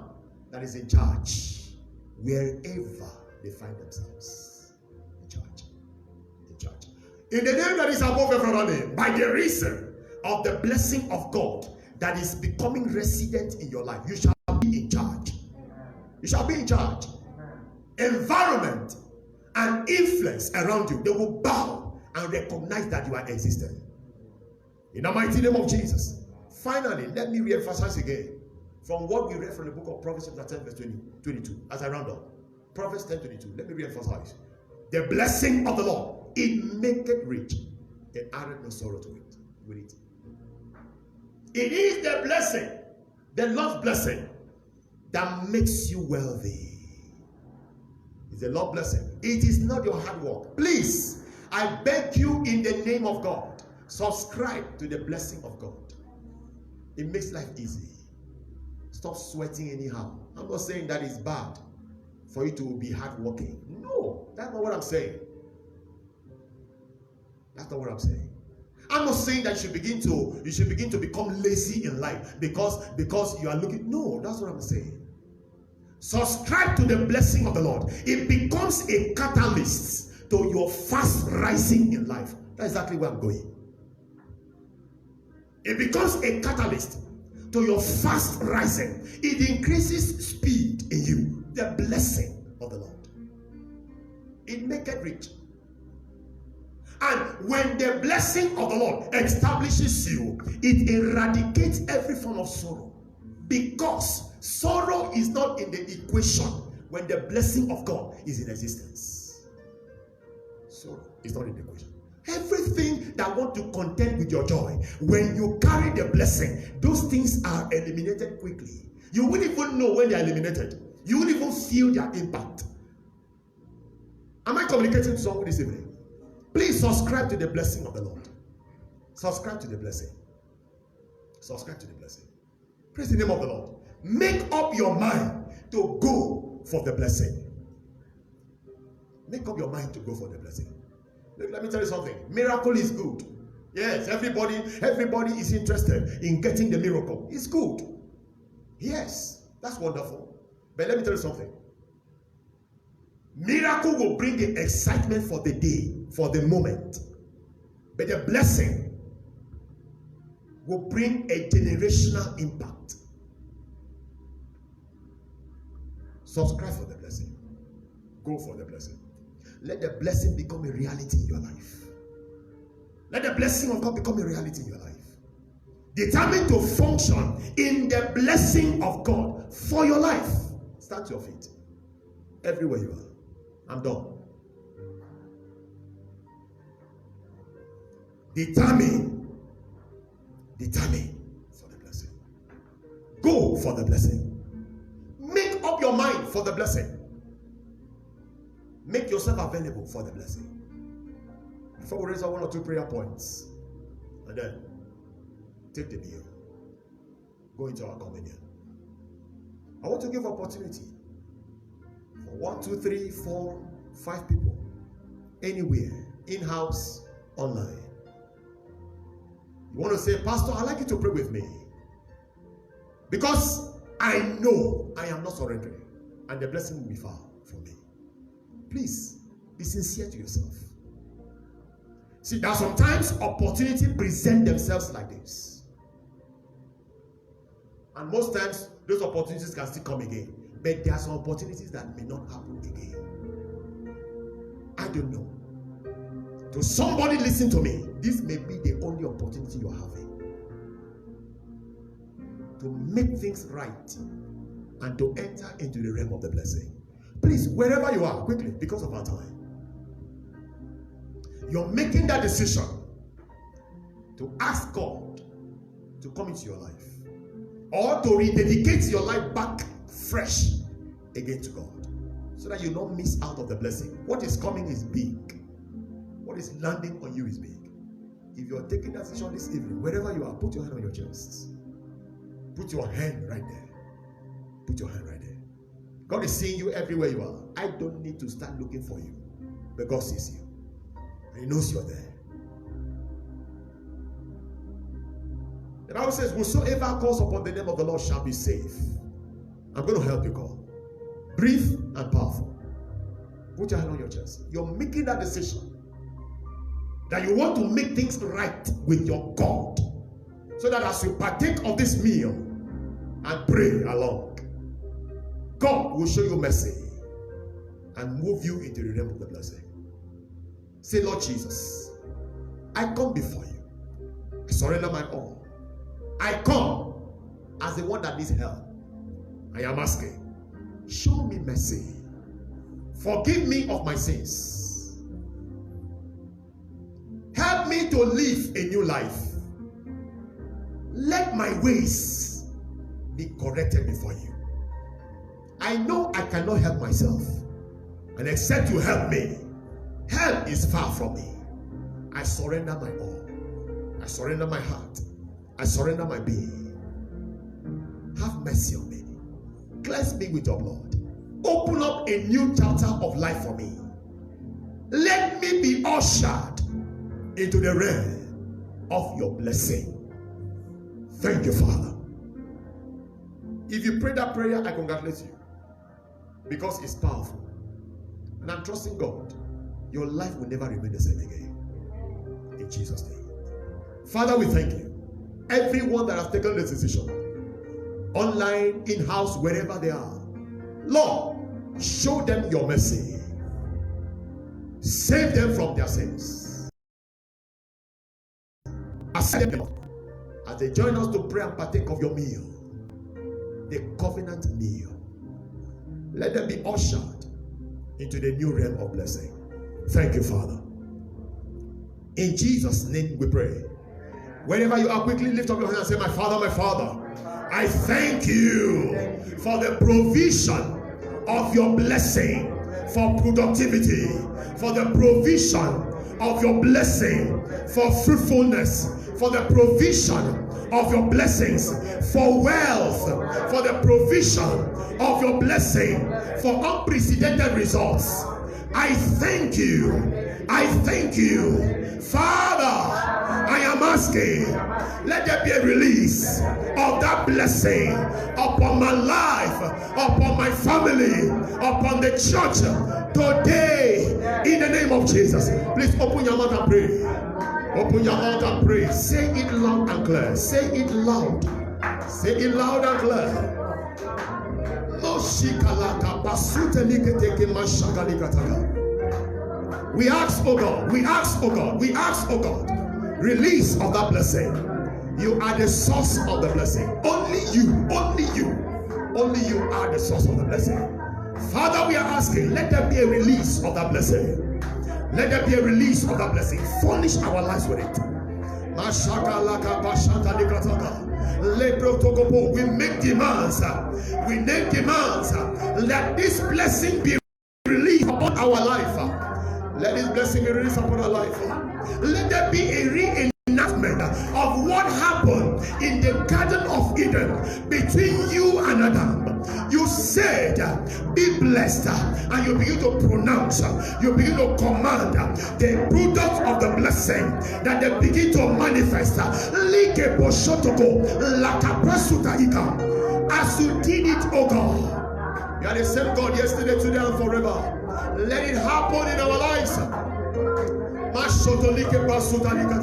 that is in charge wherever they find themselves. In charge. In charge. In the name that is above every other name, by the reason of the blessing of God that is becoming resident in your life, you shall be in charge. You shall be in charge. Environment and influence around you, they will bow and recognize that you are existing. In the mighty name of Jesus. Finally, let me re-emphasize again from what we read from the book of Proverbs chapter 10 verse 22 as I round up. Proverbs 10:22. Let me re-emphasize. The blessing of the Lord, it maketh rich, and addeth no sorrow to it. With it. It is the blessing, the Lord's blessing, that makes you wealthy. It's the Lord's blessing. It is not your hard work. Please, I beg you in the name of God, subscribe to the blessing of God. It makes life easy. Stop sweating anyhow. I'm not saying that it's bad for you to be hardworking. No, that's not what I'm saying. That's not what I'm saying. I'm not saying that you should begin to become lazy in life because you are looking. No, that's what I'm saying. Subscribe to the blessing of the Lord. It becomes a catalyst to your fast rising in life. That's exactly where I'm going. It becomes a catalyst to your fast rising. It increases speed in you. The blessing of the Lord. It maketh rich. And when the blessing of the Lord establishes you, it eradicates every form of sorrow. Because sorrow is not in the equation when the blessing of God is in existence. Sorrow is not in the equation. Everything that want to contend with your joy, when you carry the blessing, those things are eliminated quickly. You won't even know when they are eliminated. You won't even feel their impact. Am I communicating to someone this evening? Please subscribe to the blessing of the Lord. Subscribe to the blessing. Subscribe to the blessing. Praise the name of the Lord. Make up your mind to go for the blessing. Make up your mind to go for the blessing. Let me tell you something. Miracle is good. Yes, everybody is interested in getting the miracle. It's good. Yes, that's wonderful. But let me tell you something. Miracle will bring the excitement for the day, for the moment. But the blessing will bring a generational impact. Subscribe for the blessing. Go for the blessing. Let the blessing become a reality in your life. Let the blessing of God become a reality in your life. Determined to function in the blessing of God for your life. Stand to your feet. Everywhere you are. I'm done. Determine for the blessing. Go for the blessing. Make up your mind for the blessing. Make yourself available for the blessing. Before we raise one or two prayer points, and then take the meal. Go into our communion. I want to give opportunity for 1, 2, 3, 4, 5 people, anywhere, in-house, online. You want to say, Pastor, I'd like you to pray with me. Because I know I am not surrendering. And the blessing will be far from me. Please, be sincere to yourself. See, there are sometimes opportunities present themselves like this. And most times, those opportunities can still come again. But there are some opportunities that may not happen again. I don't know. To somebody listen to me, this may be the only opportunity you're having. To make things right and to enter into the realm of the blessing. Please, wherever you are, quickly, because of our time. You're making that decision to ask God to come into your life. Or to rededicate your life back fresh again to God. So that you don't miss out of the blessing. What is coming is big. What is landing on you is big. If you're taking that decision this evening, wherever you are, put your hand on your chest. Put your hand right there. Put your hand right there. God is seeing you everywhere you are. I don't need to start looking for you. But God sees you. And He knows you're there. The Bible says, whosoever calls upon the name of the Lord shall be saved. I'm going to help you, God. Brief and powerful. Put your hand on your chest. You're making that decision that you want to make things right with your God, so that as you partake of this meal and pray along, God will show you mercy and move you into the realm of the blessing. Say, Lord Jesus, I come before you. I surrender my all. I come as the one that needs help. I am asking, show me mercy. Forgive me of my sins. Help me to live a new life. Let my ways be corrected before you. I know I cannot help myself, and except you help me, help is far from me. I surrender my all. I surrender my heart. I surrender my being. Have mercy on me. Cleanse me with your blood. Open up a new chapter of life for me. Let me be ushered into the realm of your blessing. Thank you, Father. If you pray that prayer, I congratulate you, because it's powerful. And I'm trusting God. Your life will never remain the same again. In Jesus' name. Father, we thank you. Everyone that has taken this decision, online, in-house, wherever they are, Lord, show them your mercy. Save them from their sins. Accept them as they join us to pray and partake of your meal, the covenant meal. Let them be ushered into the new realm of blessing. Thank you, Father. In Jesus' name we pray. Wherever you are, quickly lift up your hand and say, my Father, I thank you for the provision of your blessing for productivity, for the provision of your blessing for fruitfulness, for the provision of your blessings for wealth, for the provision of your blessing for unprecedented results. I thank you, Father. I am asking, let there be a release of that blessing upon my life, upon my family, upon the church today, in the name of Jesus. Please open your mouth and pray. Open your mouth and pray. Say it loud and clear. Say it loud. Say it loud and clear. We ask, oh God, release of that blessing. You are the source of the blessing. Only you are the source of the blessing. Father, we are asking, let there be a release of that blessing. Let there be a release of that blessing. Furnish our lives with it. We make demands. We make demands. Let this blessing be released upon our life. Let this blessing be released upon our life. Let there be a reenactment of what happened in the Garden of Eden between you and Adam. You said, be blessed, and you begin to pronounce, you begin to command the product of the blessing that they begin to manifest. As you did it, oh God. You are the same God yesterday, today, and forever. Let it happen in our lives. Mashotolike pasutalika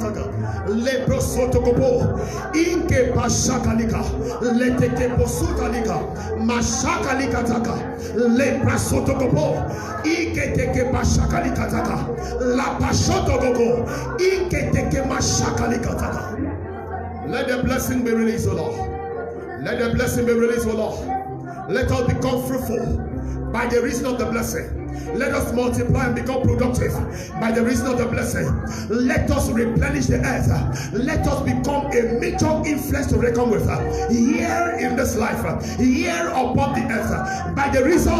lebro sotokopo inke pashakalika leteke posutalika mashakalika taka lebra sotokopo inke teke pashakalika taka la pashotokopo inke teke mashakalika taka. Let the blessing be released, O Lord. Let the blessing be released, O Lord. Let us become fruitful by the reason of the blessing. Let us multiply and become productive by the reason of the blessing. Let us replenish the earth. Let us become a major influence to reckon with here in this life, here upon the earth, by the reason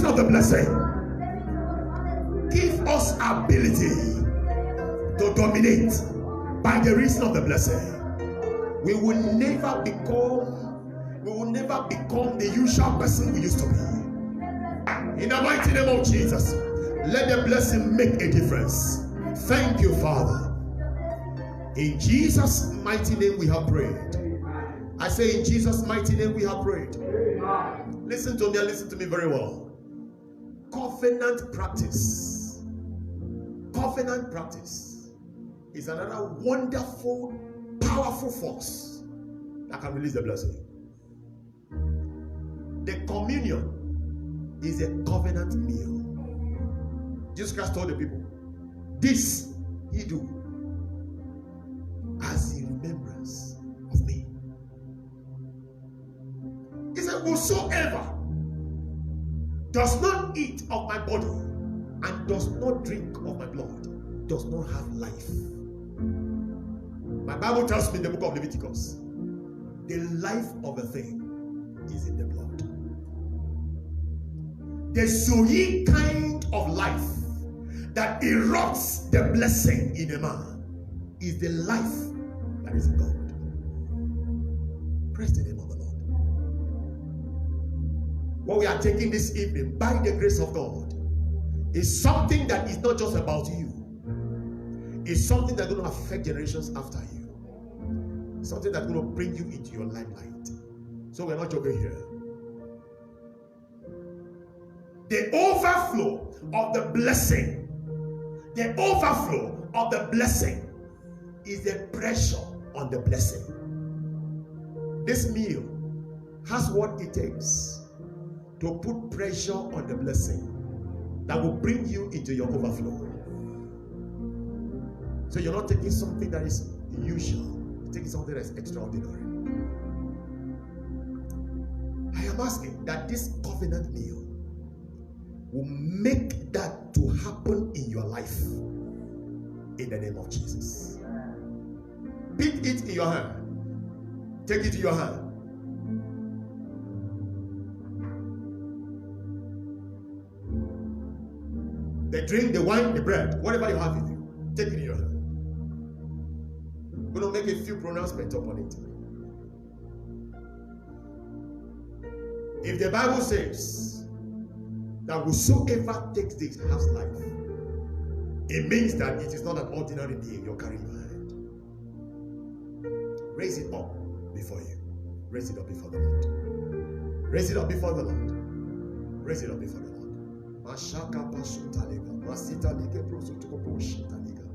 of the blessing. Give us ability to dominate by the reason of the blessing. We will never become the usual person we used to be. In the mighty name of Jesus, let the blessing make a difference. Thank you, Father. In Jesus' mighty name we have prayed. I say in Jesus' mighty name we have prayed. Listen to me and listen to me very well. Covenant practice. Covenant practice is another wonderful, powerful force that can release the blessing. The communion is a covenant meal. Jesus Christ told the people, this ye do as in remembrance of me. He said, whosoever does not eat of my body and does not drink of my blood does not have life. My Bible tells me in the book of Leviticus, the life of a thing is in the blood. The Zoe kind of life that erupts the blessing in a man is the life that is in God. Praise the name of the Lord. What we are taking this evening, by the grace of God, is something that is not just about you. It's something that's going to affect generations after you. Something that's going to bring you into your limelight. So we're not joking here. The overflow of the blessing, is the pressure on the blessing. This meal has what it takes to put pressure on the blessing that will bring you into your overflow. So you're not taking something that is usual, you're taking something that is extraordinary. I am asking that this covenant meal will make that to happen in your life in the name of Jesus. Pick it in your hand. Take it in your hand. The drink, the wine, the bread, whatever you have with you, take it in your hand. I'm going to make a few pronouncements upon it. If the Bible says that whosoever takes this has life, it means that it is not an ordinary being you're carrying in your hand. Raise it up before you. Raise it up before the Lord. Raise it up before the Lord. Raise it up before the Lord. Mashaka pasutaliga, masita liga prosutuko poshitaliga.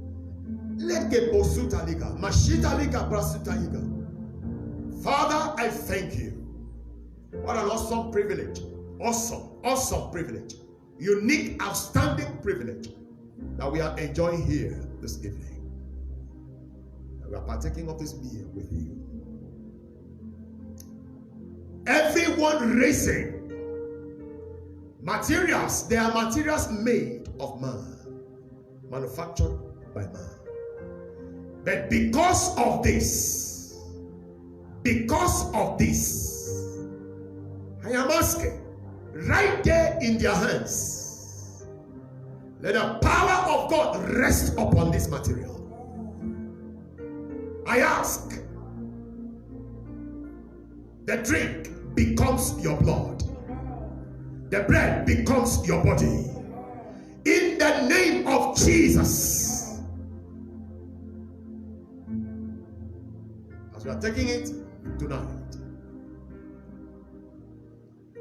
Leke posutaliga, mashita liga prasutaliga. Father, I thank you. What an awesome privilege. Awesome privilege. Unique, outstanding privilege that we are enjoying here this evening. We are partaking of this meal with you. Everyone raising materials, they are materials made of man, manufactured by man. But because of this, I am asking, right there in their hands, let the power of God rest upon this material. I ask, the drink becomes your blood, the bread becomes your body. In the name of Jesus. As we are taking it tonight,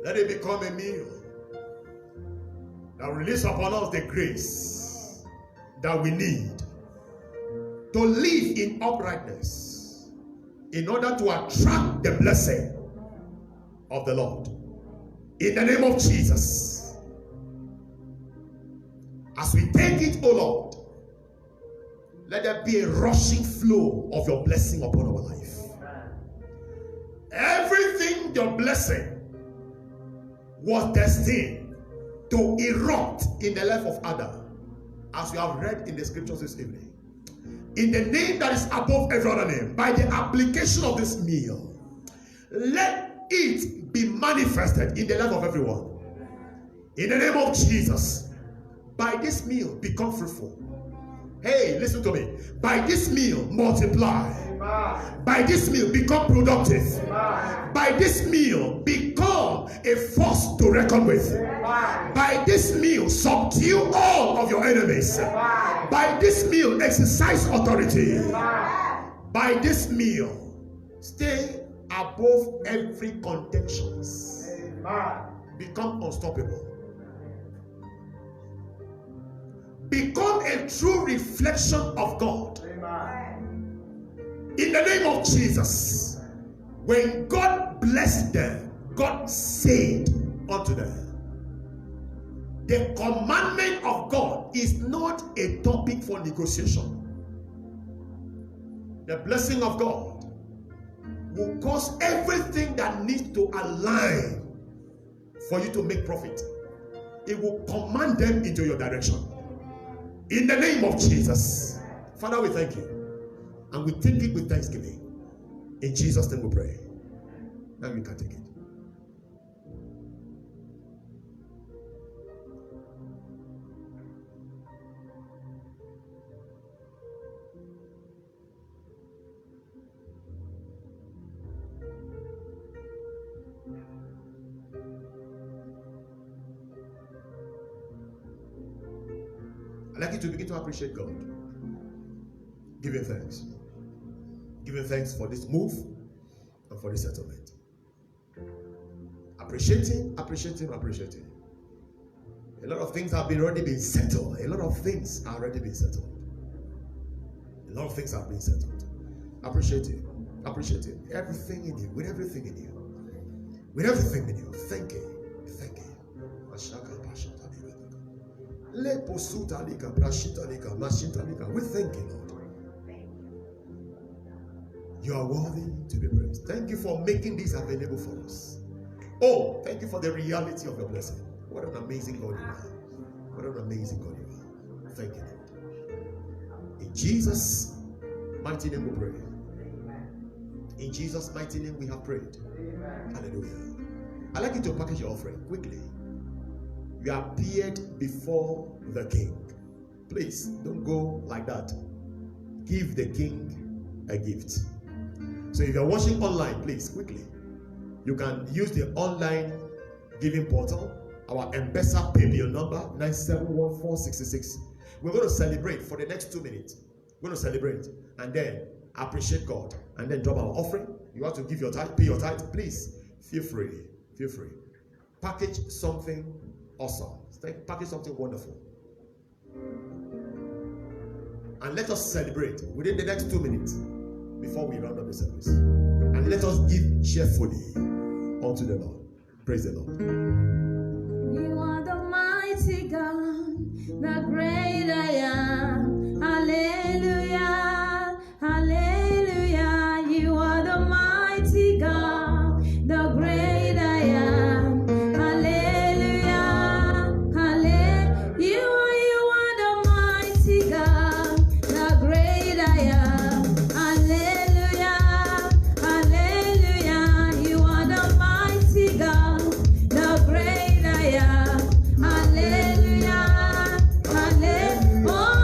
let it become a meal that will release upon us the grace that we need to live in uprightness in order to attract the blessing of the Lord. In the name of Jesus. As we take it, O Lord, let there be a rushing flow of your blessing upon our life. Everything your blessing was destined to erupt in the life of Adam, as we have read in the scriptures this evening, in the name that is above every other name, by the application of this meal, let it be manifested in the life of everyone. In the name of Jesus, by this meal, become fruitful. Hey, listen to me. By this meal, multiply. By this meal, become productive. By this meal, become a force to reckon with. By this meal, subdue all of your enemies. By this meal, exercise authority. By this meal, stay above every contentions. Become unstoppable. Become a true reflection of God. In the name of Jesus. When God blessed them, God said unto them, the commandment of God is not a topic for negotiation. The blessing of God will cause everything that needs to align for you to make profit. It will command them into your direction. In the name of Jesus. Father, we thank you. And we take it with thanksgiving. In Jesus' name we pray. Now you can take it. I'd like you to begin to appreciate God. Give him thanks. Give him thanks for this move and for this settlement. Appreciate him, appreciate him, appreciate him. A lot of things have already been settled. A lot of things are already been settled. A lot of things have been settled. Appreciate him. Appreciate him. Everything in you, with everything in you. With everything in you. Thank you. Thank you. We thank you, Lord. You are worthy to be praised. Thank you for making this available for us. Oh, thank you for the reality of your blessing. What an amazing God you are. What an amazing God you are. Thank you, Lord. In Jesus' mighty name we pray. In Jesus' mighty name we have prayed. Hallelujah. I'd like you to package your offering quickly. You appeared before the King. Please don't go like that. Give the King a gift. So if you're watching online, please quickly, you can use the online giving portal. Our M-Pesa paybill number 971466. We're going to celebrate for the next 2 minutes. We're going to celebrate and then appreciate God and then drop our offering. You want to give your tithe, pay your tithe, please feel free. Feel free. Package something awesome. Package something wonderful. And let us celebrate within the next 2 minutes before we round up the service. And let us give cheerfully unto the Lord. Praise the Lord. You are the mighty God, the great I am. Hallelujah, hallelujah. You are the mighty God, the great I am. Hallelujah, hallelujah. You are the mighty God, the great I am. Hallelujah, hallelujah. You are the mighty God, the great I am. Hallelujah, hallelujah. Oh,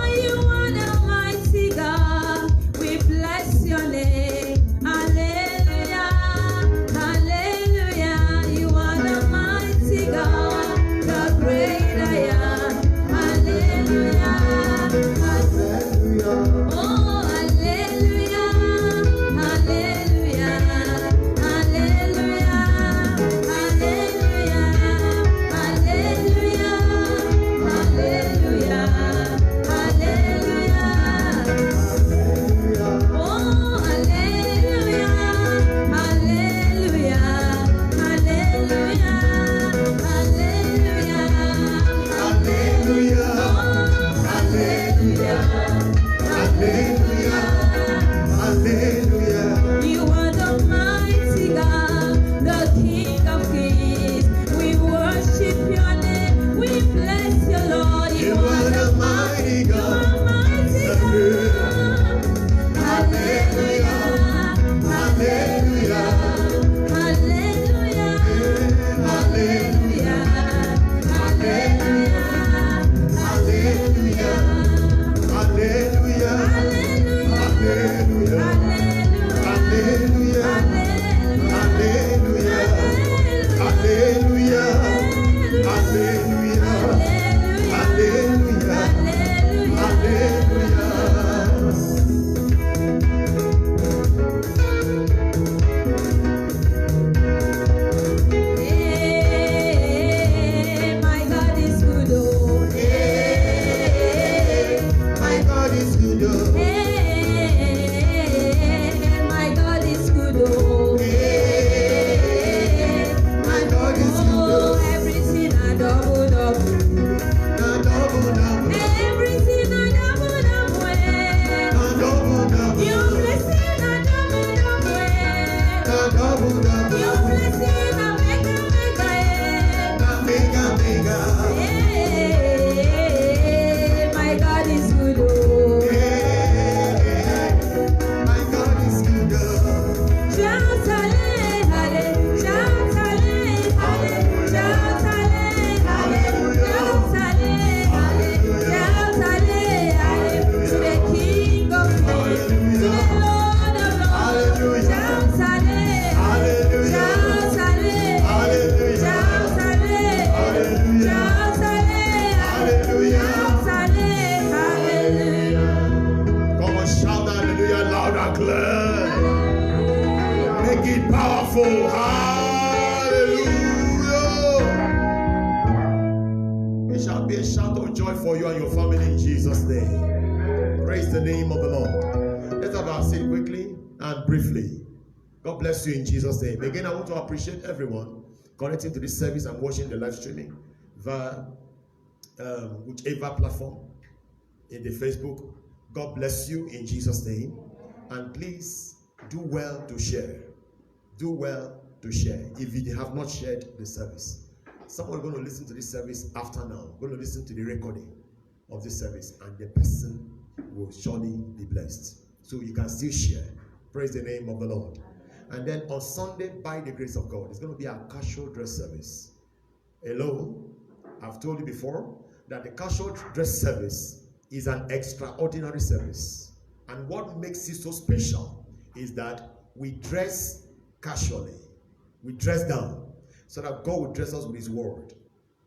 for you and your family in Jesus' name. Praise the name of the Lord. Let's have our seat quickly and briefly. God bless you in Jesus' name. Again, I want to appreciate everyone connecting to this service and watching the live streaming via whichever platform in the Facebook. God bless you in Jesus' name. And please do well to share. Do well to share. If you have not shared the service, someone is going to listen to this service after now, going to listen to the recording of this service, and the person will surely be blessed. So you can still share. Praise the name of the Lord. And then on Sunday, by the grace of God, it's going to be a casual dress service. Hello, I've told you before that the casual dress service is an extraordinary service. And what makes it so special is that we dress casually. We dress down so that God will dress us with His word.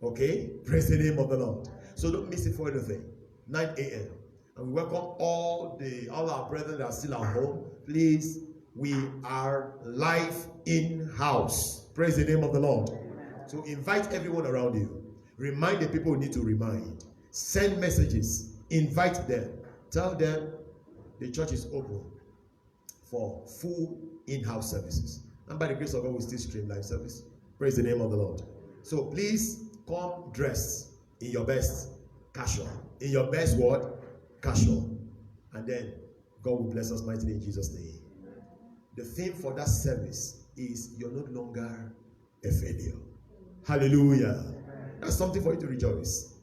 Okay? Praise the name of the Lord. So don't miss it for anything. 9 a.m. And we welcome all our brethren that are still at home. Please, we are live in-house. Praise the name of the Lord. So invite everyone around you. Remind the people who need to remind. Send messages. Invite them. Tell them the church is open for full in-house services. And by the grace of God, we still stream live service. Praise the name of the Lord. So please come dressed in your best casual. In your best word, casual. And then God will bless us mightily in Jesus' name. The theme for that service is you're no longer a failure. Hallelujah. That's something for you to rejoice.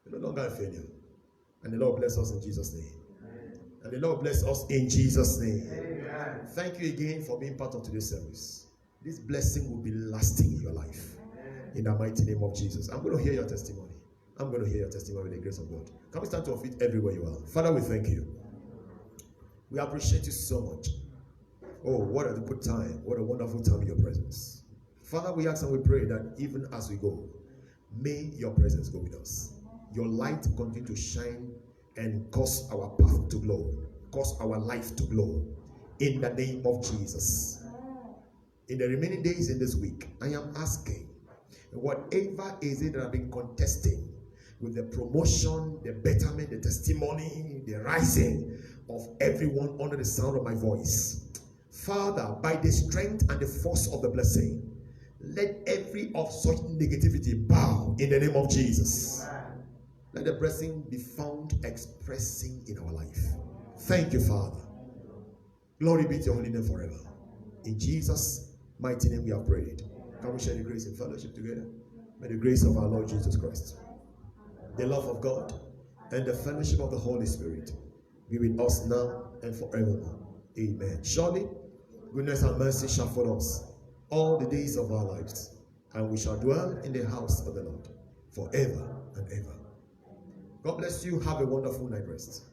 You're no longer a failure. And the Lord bless us in Jesus' name. And the Lord bless us in Jesus' name. Amen. Thank you again for being part of today's service. This blessing will be lasting in your life. In the mighty name of Jesus. I'm going to hear your testimony. I'm going to hear your testimony with the grace of God. Can we stand to our feet everywhere you are? Father, we thank you. We appreciate you so much. Oh, what a good time. What a wonderful time in your presence. Father, we ask and we pray that even as we go, may your presence go with us. Your light continue to shine and cause our path to glow. Cause our life to glow. In the name of Jesus. In the remaining days in this week, I am asking, whatever is it that I've been contesting with the promotion, the betterment, the testimony, the rising of everyone under the sound of my voice. Father, by the strength and the force of the blessing, let every of such negativity bow in the name of Jesus. Let the blessing be found expressing in our life. Thank you, Father. Glory be to your holy name forever. In Jesus' mighty name we have prayed. Can we share the grace and fellowship together? May the grace of our Lord Jesus Christ, the love of God, and the fellowship of the Holy Spirit be with us now and forevermore. Amen. Surely, goodness and mercy shall follow us all the days of our lives, and we shall dwell in the house of the Lord forever and ever. God bless you. Have a wonderful night rest.